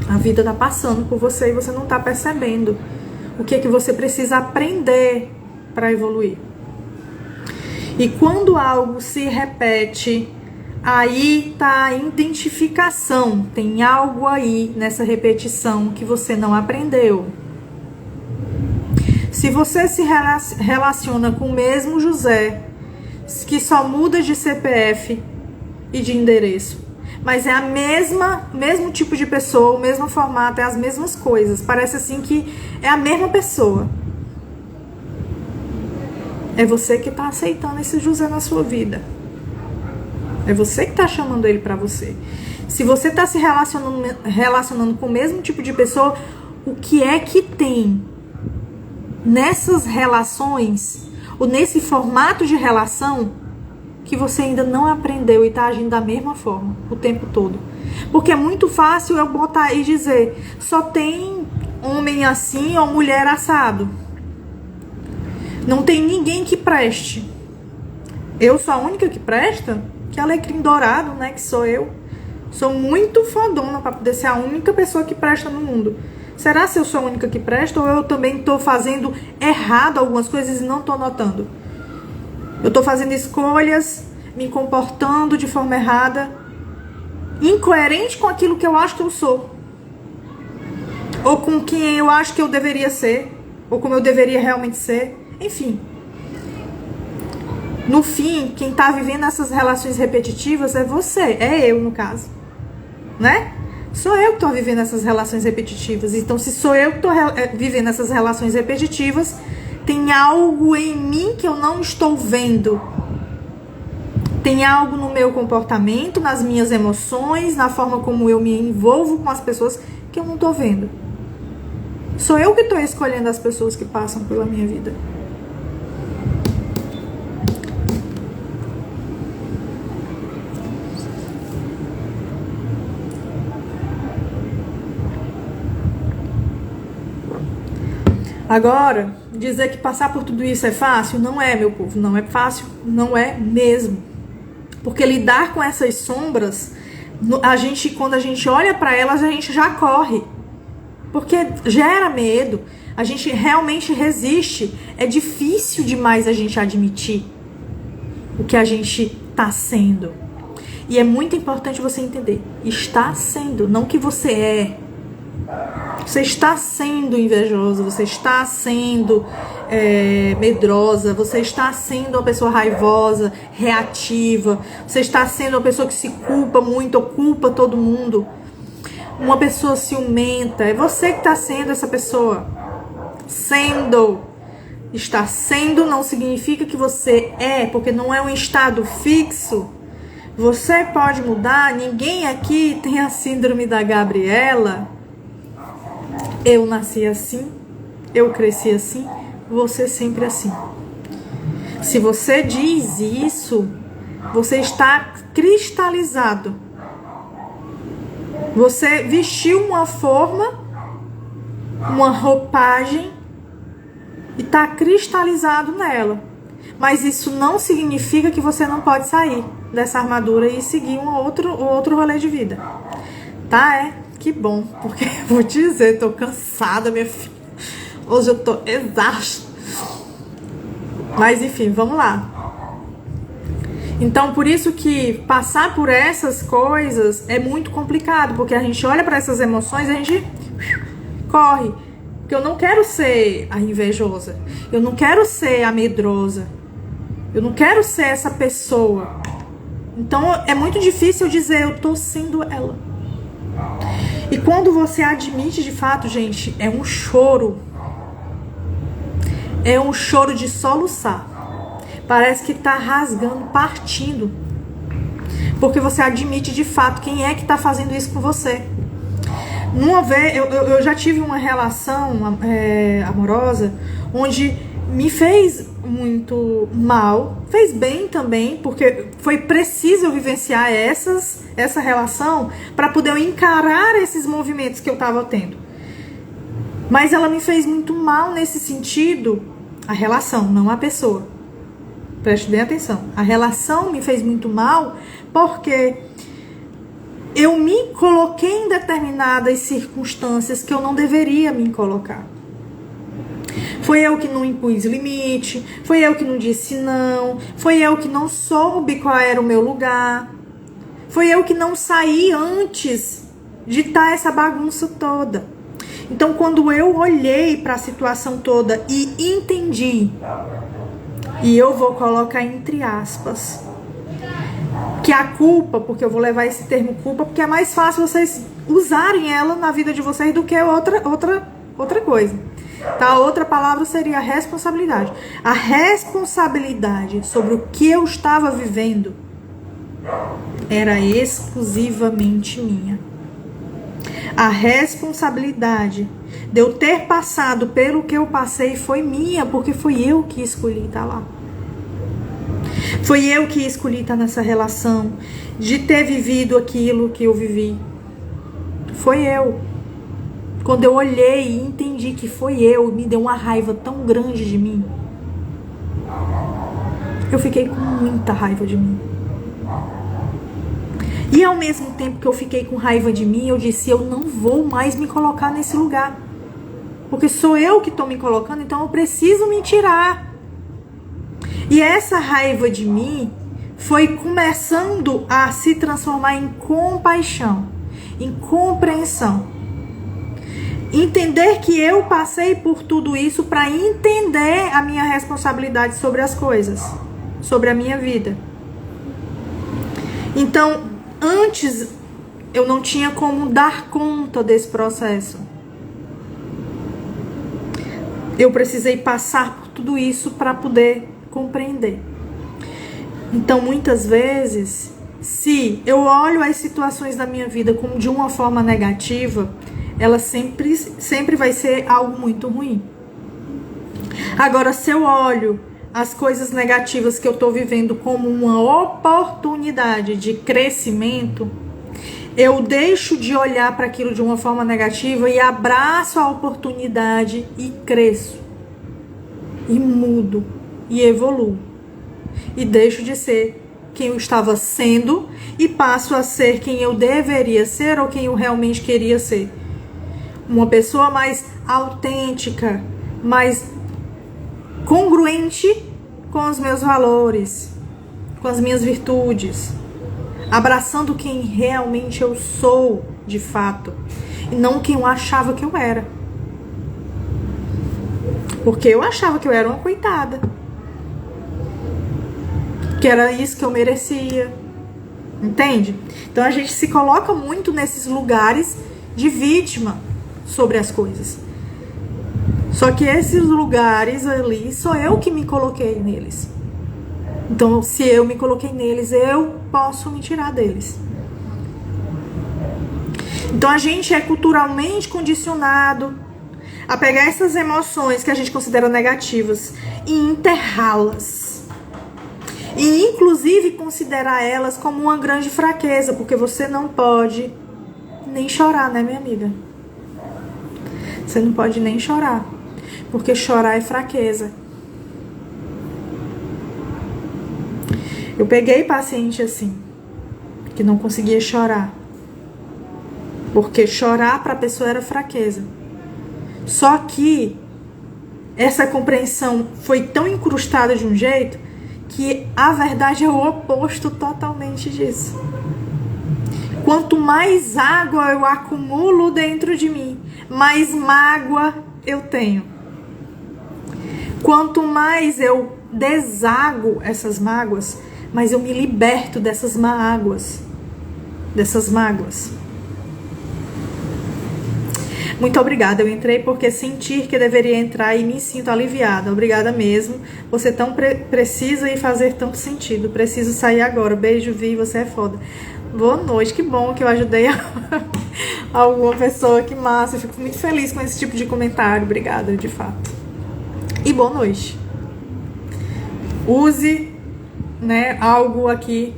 A vida está passando por você e você não está percebendo o que é que você precisa aprender para evoluir. E quando algo se repete, aí está a identificação. Tem algo aí nessa repetição que você não aprendeu. Se você se relaciona com o mesmo José, que só muda de CPF e de endereço, mas é a mesmo tipo de pessoa, o mesmo formato, é as mesmas coisas. Parece assim que é a mesma pessoa. É você que está aceitando esse José na sua vida. É você que está chamando ele para você. Se você está se relacionando com o mesmo tipo de pessoa, o que é que tem nessas relações, ou nesse formato de relação, que você ainda não aprendeu e está agindo da mesma forma o tempo todo? Porque é muito fácil eu botar e dizer, só tem homem assim ou mulher assado. Não tem ninguém que preste. Eu sou a única que presta? Que alecrim dourado, né? Que sou eu. Sou muito fodona para poder ser a única pessoa que presta no mundo. Será se eu sou a única que presta ou eu também estou fazendo errado algumas coisas e não estou notando? Eu estou fazendo escolhas, me comportando de forma errada, incoerente com aquilo que eu acho que eu sou. Ou com quem eu acho que eu deveria ser. Ou como eu deveria realmente ser. Enfim. No fim, quem está vivendo essas relações repetitivas é você. É eu, no caso. Né? Sou eu que estou vivendo essas relações repetitivas. Então, se sou eu que estou vivendo essas relações repetitivas, tem algo em mim que eu não estou vendo. Tem algo no meu comportamento, nas minhas emoções, na forma como eu me envolvo com as pessoas que eu não estou vendo. Sou eu que estou escolhendo as pessoas que passam pela minha vida. Agora, dizer que passar por tudo isso é fácil? Não é, meu povo, não é fácil, não é mesmo. Porque lidar com essas sombras, quando a gente olha para elas, a gente já corre. Porque gera medo, a gente realmente resiste. É difícil demais a gente admitir o que a gente está sendo. E é muito importante você entender, está sendo, não que você é. Você está sendo invejoso, você está sendo medrosa, você está sendo uma pessoa raivosa, reativa, você está sendo uma pessoa que se culpa muito ou culpa todo mundo, uma pessoa ciumenta. É você que está sendo essa pessoa. Estar sendo não significa que você é, porque não é um estado fixo. Você pode mudar, ninguém aqui tem a síndrome da Gabriela. Eu nasci assim, eu cresci assim, você sempre assim. Se você diz isso, você está cristalizado. Você vestiu uma forma, uma roupagem e está cristalizado nela. Mas isso não significa que você não pode sair dessa armadura e seguir um outro rolê de vida. Tá, que bom, porque vou te dizer, tô cansada, minha filha. Hoje eu tô exausta. Mas enfim, vamos lá. Então, por isso que passar por essas coisas é muito complicado, porque a gente olha para essas emoções e a gente corre. Porque eu não quero ser a invejosa, eu não quero ser a medrosa, eu não quero ser essa pessoa. Então, é muito difícil eu dizer, eu tô sendo ela. E quando você admite de fato, gente, é um choro. É um choro de soluçar. Parece que tá rasgando, partindo. Porque você admite de fato quem é que tá fazendo isso com você. Uma vez, eu já tive uma relação amorosa onde me fez muito mal, fez bem também, porque foi preciso eu vivenciar essa relação para poder eu encarar esses movimentos que eu tava tendo. Mas ela me fez muito mal nesse sentido, a relação, não a pessoa. Preste bem atenção. A relação me fez muito mal porque eu me coloquei em determinadas circunstâncias que eu não deveria me colocar. Foi eu que não impus limite, foi eu que não disse não, foi eu que não soube qual era o meu lugar, foi eu que não saí antes de estar essa bagunça toda. Então, quando eu olhei para a situação toda e entendi, e eu vou colocar entre aspas, que a culpa, porque eu vou levar esse termo culpa, porque é mais fácil vocês usarem ela na vida de vocês do que outra coisa. Tá? A outra palavra seria a responsabilidade. A responsabilidade sobre o que eu estava vivendo era exclusivamente minha. A responsabilidade de eu ter passado pelo que eu passei foi minha, porque foi eu que escolhi estar lá. Foi eu que escolhi estar nessa relação, de ter vivido aquilo que eu vivi. Foi eu. Quando eu olhei e entendi que foi eu, me deu uma raiva tão grande de mim. Eu fiquei com muita raiva de mim. E ao mesmo tempo que eu fiquei com raiva de mim, eu disse, eu não vou mais me colocar nesse lugar. Porque sou eu que estou me colocando, então eu preciso me tirar. E essa raiva de mim foi começando a se transformar em compaixão, em compreensão. Entender que eu passei por tudo isso para entender a minha responsabilidade sobre as coisas, sobre a minha vida. Então, antes eu não tinha como dar conta desse processo. Eu precisei passar por tudo isso para poder compreender. Então, muitas vezes, se eu olho as situações da minha vida como de uma forma negativa, ela sempre vai ser algo muito ruim. Agora, se eu olho as coisas negativas que eu estou vivendo como uma oportunidade de crescimento, eu deixo de olhar para aquilo de uma forma negativa e abraço a oportunidade e cresço. E mudo. E evoluo. E deixo de ser quem eu estava sendo e passo a ser quem eu deveria ser ou quem eu realmente queria ser. Uma pessoa mais autêntica, mais congruente com os meus valores, com as minhas virtudes, abraçando quem realmente eu sou de fato e não quem eu achava que eu era. Porque eu achava que eu era uma coitada, que era isso que eu merecia, entende? Então a gente se coloca muito nesses lugares de vítima sobre as coisas. Só que esses lugares ali, sou eu que me coloquei neles. Então, se eu me coloquei neles, eu posso me tirar deles. Então, a gente é culturalmente condicionado a pegar essas emoções que a gente considera negativas e enterrá-las. E, inclusive, considerar elas como uma grande fraqueza, porque você não pode nem chorar, né, minha amiga? Você não pode nem chorar, porque chorar é fraqueza. Eu peguei paciente assim, que não conseguia chorar. Porque chorar para a pessoa era fraqueza. Só que essa compreensão foi tão incrustada de um jeito que a verdade é o oposto totalmente disso. Quanto mais água eu acumulo dentro de mim, mais mágoa eu tenho. Quanto mais eu desago essas mágoas, mais eu me liberto dessas mágoas. Muito obrigada, eu entrei porque sentir que deveria entrar e me sinto aliviada. Obrigada mesmo. Você tão precisa e fazer tanto sentido. Preciso sair agora. Beijo, Vi, você é foda. Boa noite, que bom que eu ajudei alguma pessoa, que massa. Eu fico muito feliz com esse tipo de comentário. Obrigada, de fato. E boa noite. Use, né, algo aqui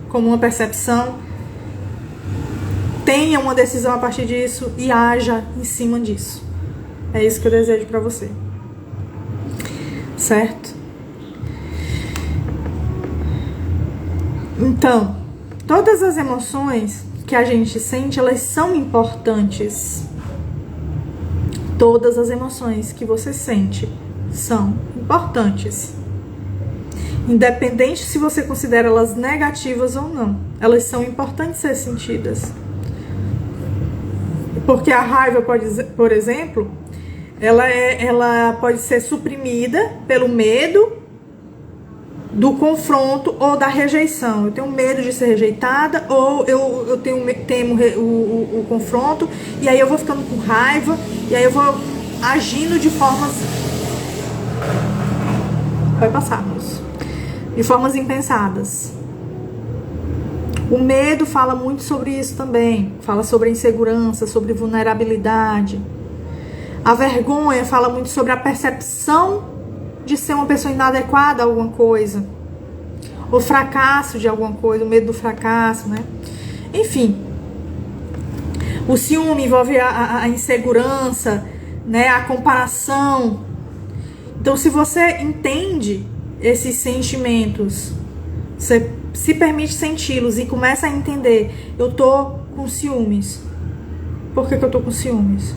como uma percepção. Tenha uma decisão a partir disso e haja em cima disso. É isso que eu desejo pra você. Certo? Então, todas as emoções que a gente sente, elas são importantes. Todas as emoções que você sente são importantes. Independente se você considera elas negativas ou não. Elas são importantes ser sentidas. Porque a raiva, por exemplo, ela pode ser suprimida pelo medo do confronto ou da rejeição. Eu tenho medo de ser rejeitada, ou eu temo o confronto, e aí eu vou ficando com raiva, e aí eu vou agindo de formas... Vai passar, moço. De formas impensadas. O medo fala muito sobre isso também. Fala sobre a insegurança, sobre vulnerabilidade. A vergonha fala muito sobre a percepção de ser uma pessoa inadequada a alguma coisa. O fracasso de alguma coisa, o medo do fracasso, né? Enfim. O ciúme envolve a insegurança, né? A comparação. Então, se você entende esses sentimentos, você se permite senti-los e começa a entender, eu tô com ciúmes. Por que eu tô com ciúmes?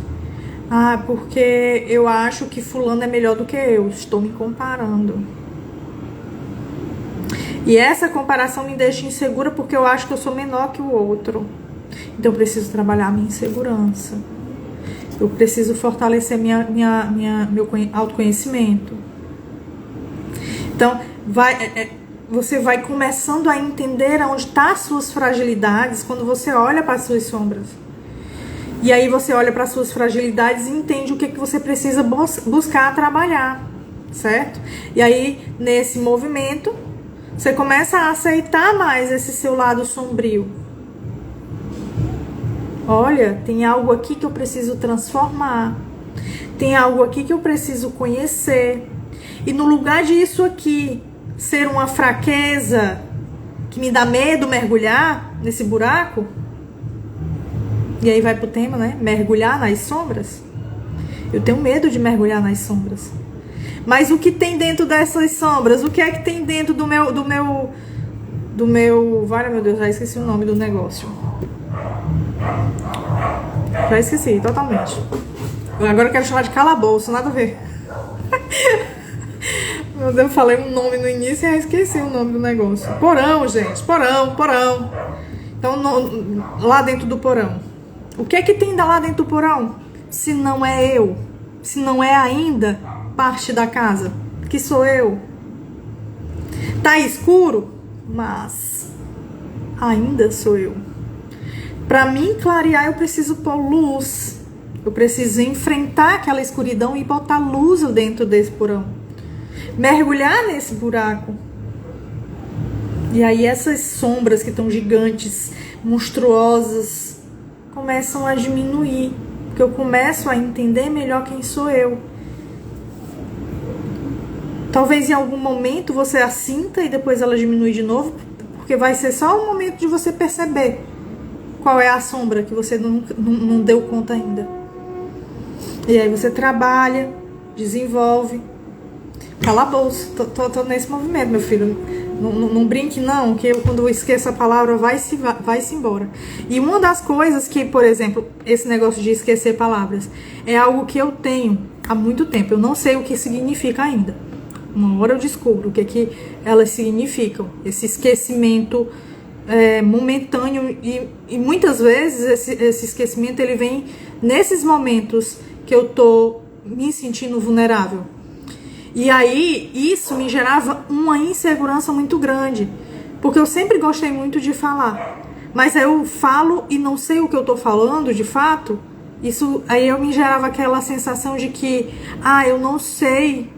Ah, porque eu acho que fulano é melhor do que eu, estou me comparando. E essa comparação me deixa insegura porque eu acho que eu sou menor que o outro. Então eu preciso trabalhar a minha insegurança. Eu preciso fortalecer meu autoconhecimento. Então, você vai começando a entender onde estão as suas fragilidades quando você olha para as suas sombras. E aí você olha para as suas fragilidades e entende o que você precisa buscar trabalhar, certo? E aí, nesse movimento, você começa a aceitar mais esse seu lado sombrio. Olha, tem algo aqui que eu preciso transformar. Tem algo aqui que eu preciso conhecer. E no lugar disso aqui ser uma fraqueza que me dá medo mergulhar nesse buraco, e aí vai pro tema, né? Mergulhar nas sombras. Eu tenho medo de mergulhar nas sombras. Mas o que tem dentro dessas sombras? O que é que tem dentro do meu... Vale, meu Deus, já esqueci o nome do negócio. Já esqueci, totalmente. Agora eu quero chamar de calabouço, nada a ver. Meu Deus, eu falei um nome no início e já esqueci o nome do negócio. Porão, gente. Porão. Então, lá dentro do porão. O que é que tem lá dentro do porão? Se não é eu. Se não é ainda parte da casa. Que sou eu. Tá escuro? Mas ainda sou eu. Para mim clarear, eu preciso pôr luz. Eu preciso enfrentar aquela escuridão e botar luz dentro desse porão. Mergulhar nesse buraco. E aí essas sombras que estão gigantes, monstruosas, começam a diminuir. Porque eu começo a entender melhor quem sou eu. Talvez em algum momento você a sinta e depois ela diminui de novo. Porque vai ser só o momento de você perceber qual é a sombra que você não deu conta ainda. E aí você trabalha, desenvolve. Calabouço, tô nesse movimento, meu filho. Não brinque não, que quando eu esqueço a palavra vai-se embora. E uma das coisas que, por exemplo, esse negócio de esquecer palavras é algo que eu tenho há muito tempo. Eu não sei o que significa ainda. Uma hora eu descubro o que elas significam. Esse esquecimento momentâneo e muitas vezes esse esquecimento ele vem nesses momentos que eu tô me sentindo vulnerável. E aí, isso me gerava uma insegurança muito grande. Porque eu sempre gostei muito de falar. Mas eu falo e não sei o que eu tô falando, de fato. Isso aí eu me gerava aquela sensação de que, eu não sei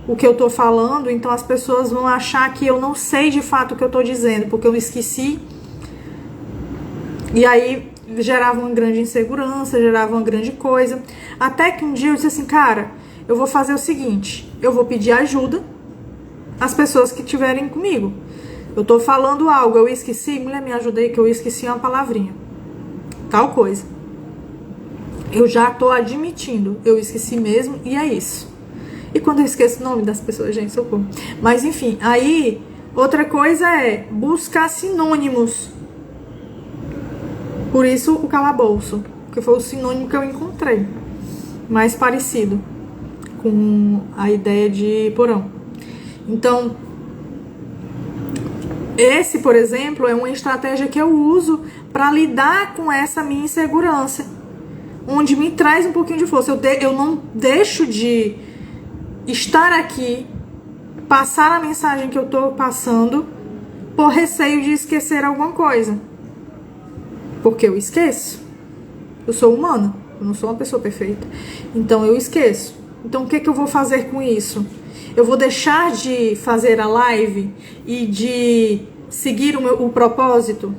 o que eu tô falando, então as pessoas vão achar que eu não sei de fato o que eu tô dizendo, porque eu esqueci. E aí gerava uma grande insegurança, gerava uma grande coisa. Até que um dia eu disse assim, cara, eu vou fazer o seguinte, eu vou pedir ajuda às pessoas que estiverem comigo. Eu tô falando algo, eu esqueci, mulher, me ajuda aí que eu esqueci uma palavrinha. Tal coisa. Eu já tô admitindo, eu esqueci mesmo e é isso. E quando eu esqueço o nome das pessoas, gente, socorro. Mas enfim, aí, outra coisa é buscar sinônimos. Por isso o calabouço, que foi o sinônimo que eu encontrei. Mais parecido com a ideia de porão. Então, esse, por exemplo, é uma estratégia que eu uso para lidar com essa minha insegurança, onde me traz um pouquinho de força. Eu não deixo de estar aqui, passar a mensagem que eu estou passando, por receio de esquecer alguma coisa. Porque eu esqueço. Eu sou humana, eu não sou uma pessoa perfeita. Então eu esqueço. Então o que eu vou fazer com isso? Eu vou deixar de fazer a live e de seguir o propósito?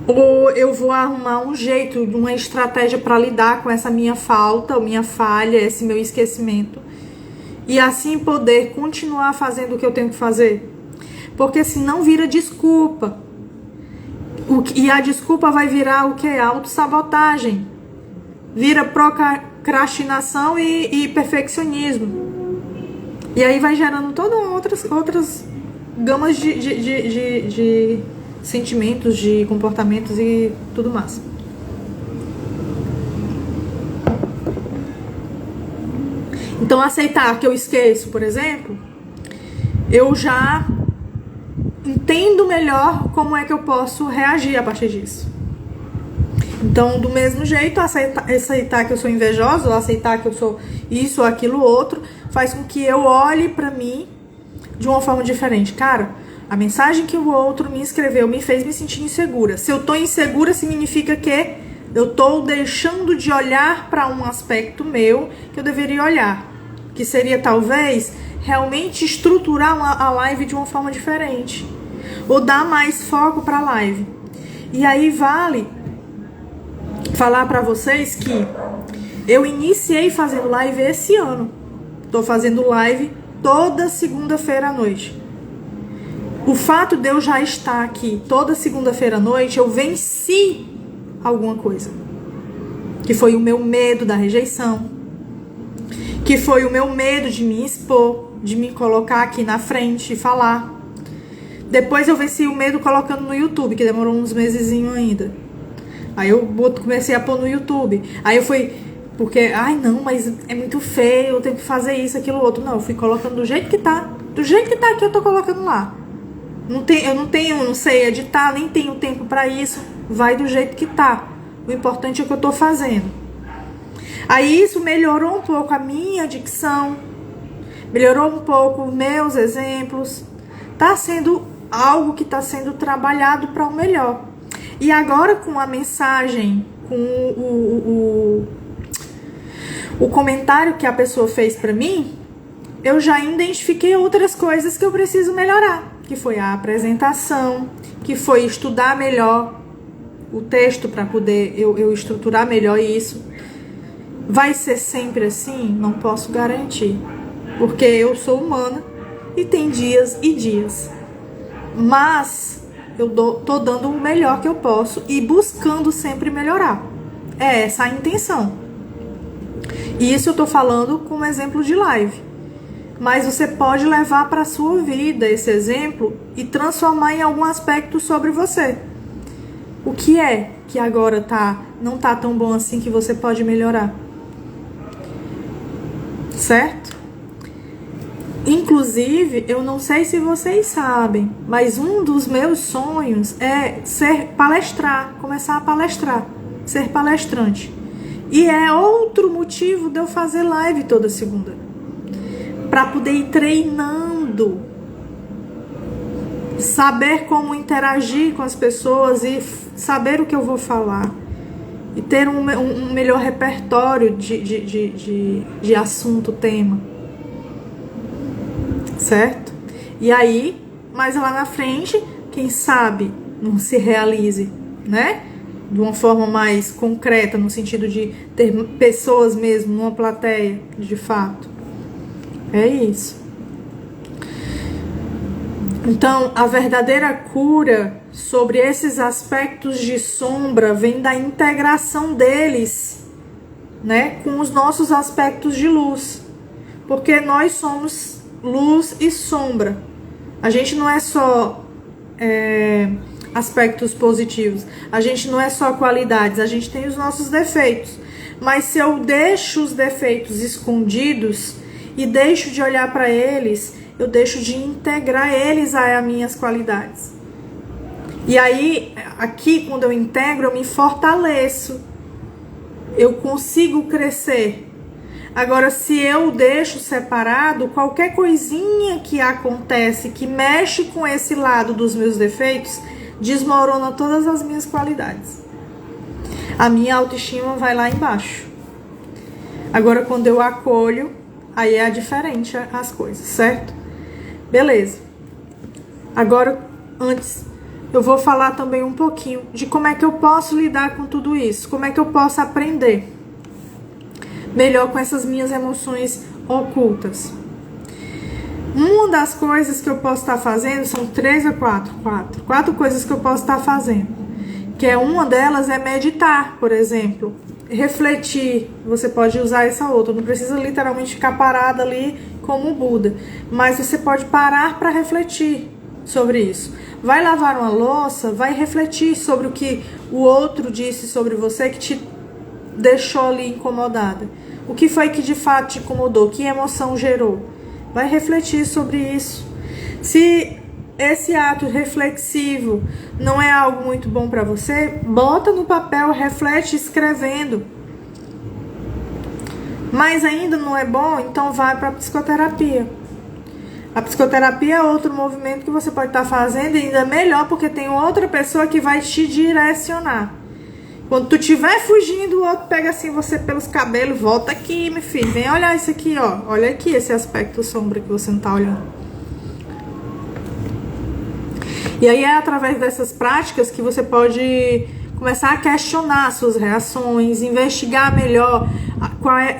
Ou eu vou arrumar um jeito, uma estratégia para lidar com essa minha falta, minha falha, esse meu esquecimento, e assim poder continuar fazendo o que eu tenho que fazer? Porque senão vira desculpa. E a desculpa vai virar o que? Autossabotagem. Vira procrastinação e perfeccionismo. E aí vai gerando todas outras gamas de sentimentos, de comportamentos e tudo mais. Então, aceitar que eu esqueço, por exemplo, eu já entendo melhor como é que eu posso reagir a partir disso. Então, do mesmo jeito, aceitar que eu sou invejosa, ou aceitar que eu sou isso ou aquilo outro, faz com que eu olhe pra mim de uma forma diferente. Cara, a mensagem que o outro me escreveu me fez me sentir insegura. Se eu tô insegura, significa que eu tô deixando de olhar para um aspecto meu que eu deveria olhar. Que seria, talvez, realmente estruturar a live de uma forma diferente. Ou dar mais foco pra live. E aí vale falar pra vocês que eu iniciei fazendo live esse ano. Tô fazendo live toda segunda-feira à noite. O fato de eu já estar aqui toda segunda-feira à noite, eu venci alguma coisa. Que foi o meu medo da rejeição. Que foi o meu medo de me expor, de me colocar aqui na frente e falar. Depois eu venci o medo colocando no YouTube, que demorou uns mesezinho ainda. Aí eu comecei a pôr no YouTube. Aí eu fui... Porque, não, mas é muito feio, eu tenho que fazer isso, aquilo, outro. Não, eu fui colocando do jeito que tá. Do jeito que tá aqui eu tô colocando lá. Eu não sei editar, nem tenho tempo pra isso. Vai do jeito que tá. O importante é o que eu tô fazendo. Aí isso melhorou um pouco a minha dicção. Melhorou um pouco os meus exemplos. Tá sendo algo que tá sendo trabalhado para o melhor. E agora com a mensagem, com o comentário que a pessoa fez pra mim, eu já identifiquei outras coisas que eu preciso melhorar. Que foi a apresentação, que foi estudar melhor o texto para poder eu estruturar melhor isso. Vai ser sempre assim? Não posso garantir. Porque eu sou humana e tem dias e dias. Mas eu tô dando o melhor que eu posso e buscando sempre melhorar. É essa a intenção. E isso eu tô falando como exemplo de live. mas você pode levar para a sua vida esse exemplo e transformar em algum aspecto sobre você. O que é que agora não tá tão bom assim que você pode melhorar? Certo? Inclusive, eu não sei se vocês sabem, mas um dos meus sonhos é começar a palestrar, ser palestrante. E é outro motivo de eu fazer live toda segunda, para poder ir treinando, saber como interagir com as pessoas e saber o que eu vou falar. E ter um melhor repertório de assunto, tema. Certo? E aí, mais lá na frente, quem sabe não se realize, né? De uma forma mais concreta, no sentido de ter pessoas mesmo numa plateia, de fato. É isso. Então, a verdadeira cura sobre esses aspectos de sombra vem da integração deles, né, com os nossos aspectos de luz. Porque nós somos luz e sombra. A gente não é só aspectos positivos. A gente não é só qualidades. A gente tem os nossos defeitos. Mas se eu deixo os defeitos escondidos e deixo de olhar para eles, eu deixo de integrar eles às minhas qualidades. E aí, aqui, quando eu integro, eu me fortaleço. Eu consigo crescer. Agora, se eu deixo separado, qualquer coisinha que acontece, que mexe com esse lado dos meus defeitos, desmorona todas as minhas qualidades. A minha autoestima vai lá embaixo. Agora, quando eu acolho, aí é diferente as coisas, certo? Beleza. Agora, antes, eu vou falar também um pouquinho de como é que eu posso lidar com tudo isso. Como é que eu posso aprender melhor com essas minhas emoções ocultas. Uma das coisas que eu posso estar fazendo, são 3 ou 4? 4 coisas que eu posso estar fazendo. Que uma delas é meditar, por exemplo. Refletir, você pode usar essa outra, não precisa literalmente ficar parada ali como o Buda, mas você pode parar para refletir sobre isso. Vai lavar uma louça, vai refletir sobre o que o outro disse sobre você que te deixou ali incomodada. O que foi que de fato te incomodou? Que emoção gerou? Vai refletir sobre isso. Se esse ato reflexivo não é algo muito bom para você, bota no papel, reflete escrevendo. Mas ainda não é bom, então vai para a psicoterapia. A psicoterapia é outro movimento que você pode estar fazendo e ainda melhor porque tem outra pessoa que vai te direcionar. Quando tu estiver fugindo, o outro pega assim você pelos cabelos, volta aqui, meu filho, vem olhar isso aqui, ó. Olha aqui esse aspecto sombra que você não tá olhando. E aí é através dessas práticas que você pode começar a questionar suas reações, investigar melhor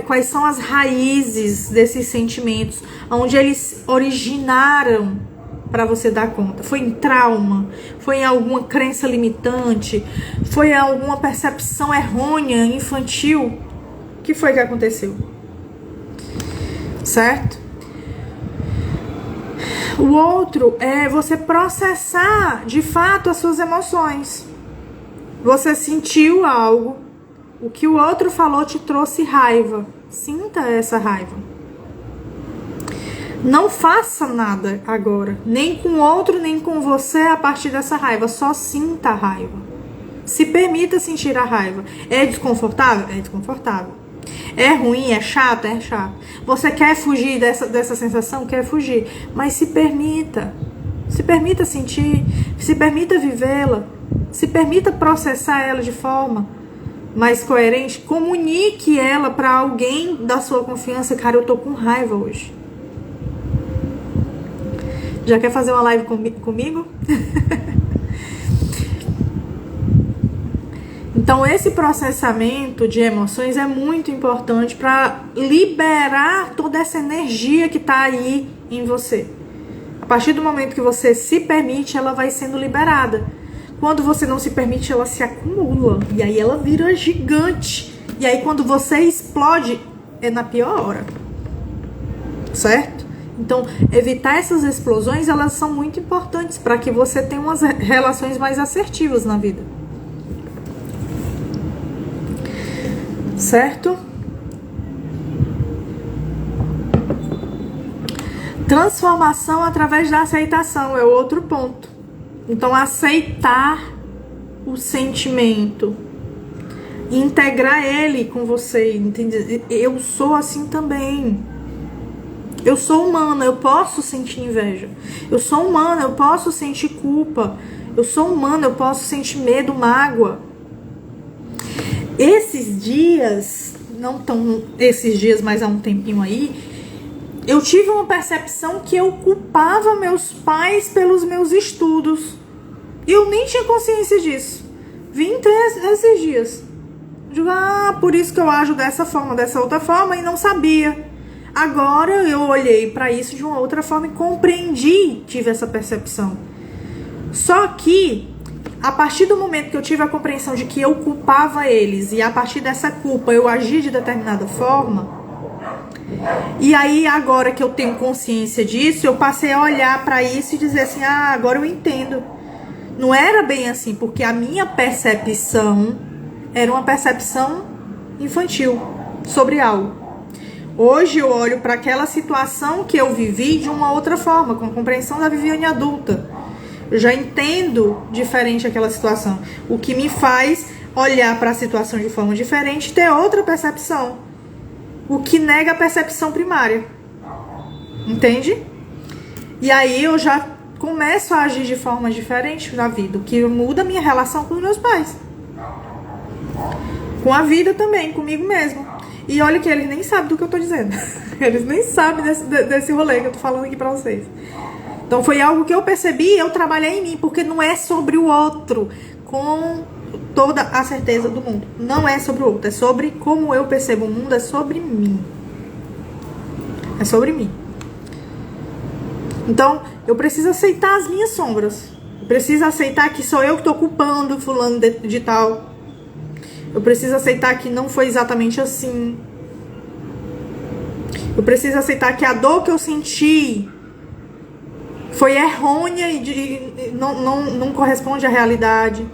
quais são as raízes desses sentimentos, onde eles originaram para você dar conta. Foi em trauma? Foi em alguma crença limitante? Foi em alguma percepção errônea, infantil? O que foi que aconteceu? Certo? O outro é você processar de fato as suas emoções. Você sentiu algo, o que o outro falou te trouxe raiva. Sinta essa raiva. Não faça nada agora, nem com o outro, nem com você a partir dessa raiva. Só sinta a raiva. Se permita sentir a raiva. É desconfortável? É desconfortável. É ruim? É chato? É chato. Você quer fugir dessa sensação? Quer fugir. Mas se permita. Se permita sentir. Se permita vivê-la. Se permita processar ela de forma mais coerente. Comunique ela para alguém da sua confiança. Cara, eu tô com raiva hoje. Já quer fazer uma live comigo? Então, esse processamento de emoções é muito importante para liberar toda essa energia que está aí em você. A partir do momento que você se permite, ela vai sendo liberada. Quando você não se permite, ela se acumula. E aí ela vira gigante. E aí quando você explode, é na pior hora. Certo? Então, evitar essas explosões, elas são muito importantes para que você tenha umas relações mais assertivas na vida. Certo? Transformação através da aceitação é outro ponto. Então, aceitar o sentimento, integrar ele com você, entende? Eu sou assim também. Eu sou humana, eu posso sentir inveja. Eu sou humana, eu posso sentir culpa. Eu sou humana, eu posso sentir medo, mágoa. Esses dias, não tão esses dias, mas há um tempinho aí, eu tive uma percepção que eu culpava meus pais pelos meus estudos. E eu nem tinha consciência disso. Vim ter esses dias. Digo, por isso que eu ajo dessa forma, dessa outra forma, e não sabia. Agora eu olhei para isso de uma outra forma e compreendi, tive essa percepção. Só que, a partir do momento que eu tive a compreensão de que eu culpava eles, e a partir dessa culpa eu agi de determinada forma, e aí agora que eu tenho consciência disso, eu passei a olhar para isso e dizer assim, agora eu entendo. Não era bem assim, porque a minha percepção era uma percepção infantil sobre algo. Hoje eu olho para aquela situação que eu vivi de uma outra forma, com a compreensão da Viviane adulta. Eu já entendo diferente aquela situação. O que me faz olhar para a situação de forma diferente e ter outra percepção. O que nega a percepção primária. Entende? E aí eu já começo a agir de forma diferente na vida. O que muda a minha relação com os meus pais. Com a vida também, comigo mesmo. E olha que eles nem sabem do que eu tô dizendo. Eles nem sabem desse rolê que eu tô falando aqui pra vocês. Então foi algo que eu percebi, eu trabalhei em mim, porque não é sobre o outro, com toda a certeza do mundo. Não é sobre o outro, é sobre como eu percebo o mundo, é sobre mim. É sobre mim. Então, eu preciso aceitar as minhas sombras. Eu preciso aceitar que sou eu que tô culpando fulano de tal. Eu preciso aceitar que não foi exatamente assim. Eu preciso aceitar que a dor que eu senti foi errônea e não corresponde à realidade.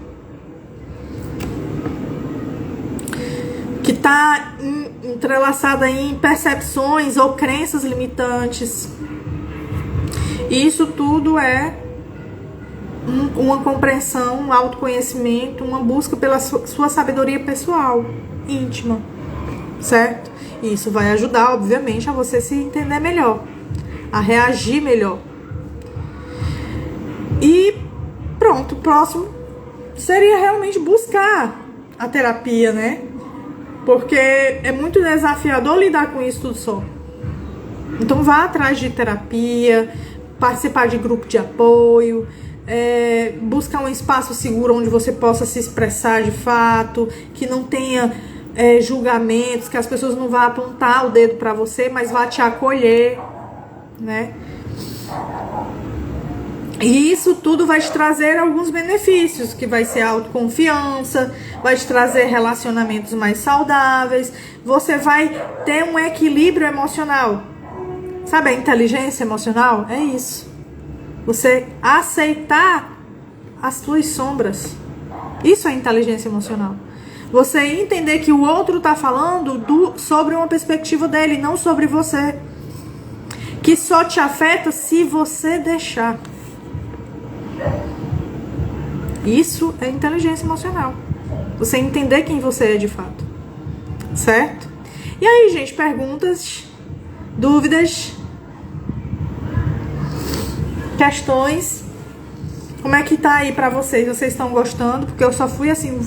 Que está entrelaçada em percepções ou crenças limitantes. E isso tudo é uma compreensão, um autoconhecimento, uma busca pela sua sabedoria pessoal, íntima, certo? E isso vai ajudar, obviamente, a você se entender melhor, a reagir melhor. E pronto, o próximo seria realmente buscar a terapia, né? Porque é muito desafiador lidar com isso tudo só. Então vá atrás de terapia, participar de grupo de apoio, buscar um espaço seguro onde você possa se expressar de fato, que não tenha julgamentos, que as pessoas não vão apontar o dedo para você, mas vão te acolher, né? E isso tudo vai te trazer alguns benefícios, que vai ser autoconfiança, vai te trazer relacionamentos mais saudáveis, você vai ter um equilíbrio emocional. Sabe a inteligência emocional? É isso. Você aceitar as suas sombras. Isso é inteligência emocional. Você entender que o outro está falando sobre uma perspectiva dele, não sobre você. Que só te afeta se você deixar. Isso é inteligência emocional. Você entender quem você é de fato. Certo? E aí, gente, perguntas, dúvidas, questões? Como é que tá aí pra vocês? Vocês estão gostando? Porque eu só fui assim...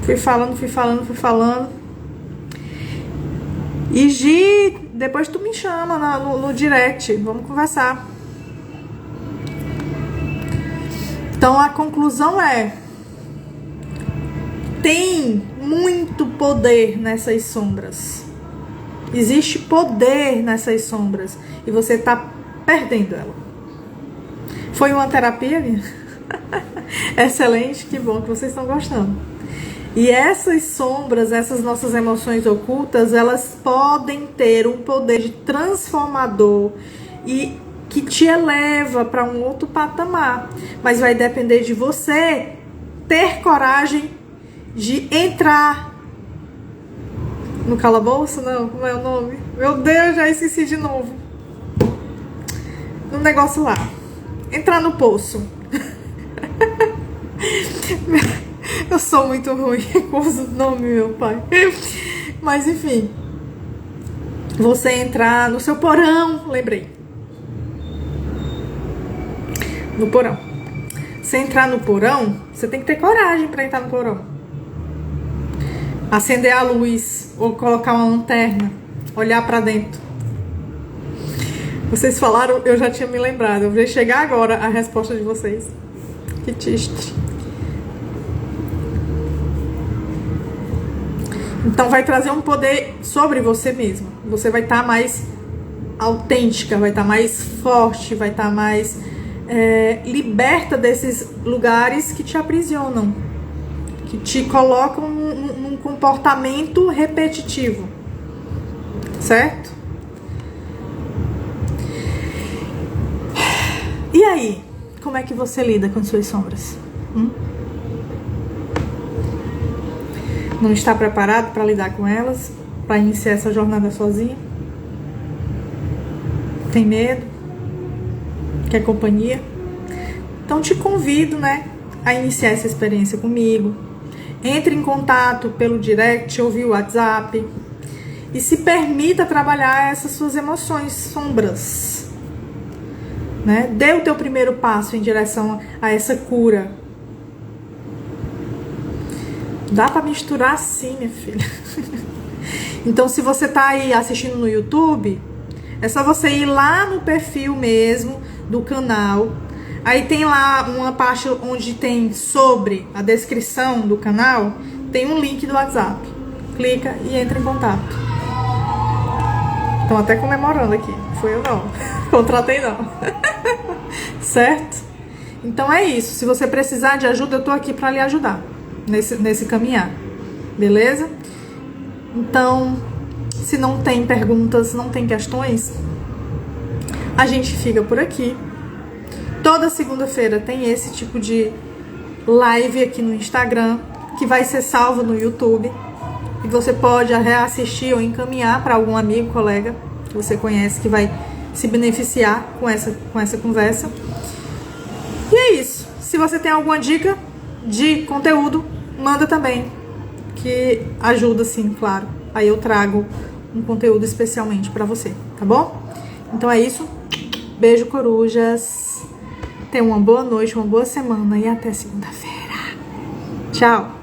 Fui falando. E Gi, depois tu me chama no direct. Vamos conversar. Então a conclusão é: tem muito poder nessas sombras. Existe poder nessas sombras. E você tá perdendo ela. Foi uma terapia, minha? Excelente, que bom que vocês estão gostando. E essas sombras, essas nossas emoções ocultas, elas podem ter um poder de transformador e que te eleva para um outro patamar. Mas vai depender de você ter coragem de entrar no calabouço, não, como é o nome? Meu Deus, já esqueci de novo. No negócio lá. Entrar no poço. Eu sou muito ruim com os nomes, meu pai. Mas enfim. Você entrar no seu porão, lembrei. No porão. Você entrar no porão, você tem que ter coragem para entrar no porão. Acender a luz ou colocar uma lanterna, olhar para dentro. Vocês falaram, eu já tinha me lembrado. Eu vou chegar agora a resposta de vocês. Que triste. Então vai trazer um poder sobre você mesmo. Você vai estar mais autêntica, vai estar mais forte, vai estar mais liberta desses lugares que te aprisionam, que te colocam num comportamento repetitivo, certo? E aí, como é que você lida com suas sombras? Não está preparado para lidar com elas? Para iniciar essa jornada sozinho? Tem medo? Quer companhia? Então te convido, né, a iniciar essa experiência comigo. Entre em contato pelo direct ou via WhatsApp e se permita trabalhar essas suas emoções sombras, né? Dê o teu primeiro passo em direção a essa cura. Dá pra misturar sim, minha filha. Então, se você tá aí assistindo no YouTube, é só você ir lá no perfil mesmo do canal. Aí tem lá uma parte onde tem sobre a descrição do canal, tem um link do WhatsApp. Clica e entra em contato. Estão até comemorando aqui. Foi eu não. Contratei não. Certo? Então é isso. Se você precisar de ajuda, eu tô aqui pra lhe ajudar nesse caminhar. Beleza? Então, se não tem perguntas, não tem questões, a gente fica por aqui. Toda segunda-feira tem esse tipo de live aqui no Instagram, que vai ser salvo no YouTube. E você pode reassistir ou encaminhar para algum amigo, colega que você conhece, que vai se beneficiar com essa conversa. E é isso. Se você tem alguma dica de conteúdo, manda também, que ajuda sim, claro. Aí eu trago um conteúdo especialmente para você, tá bom? Então é isso. Beijo, corujas. Tenha uma boa noite, uma boa semana e até segunda-feira. Tchau!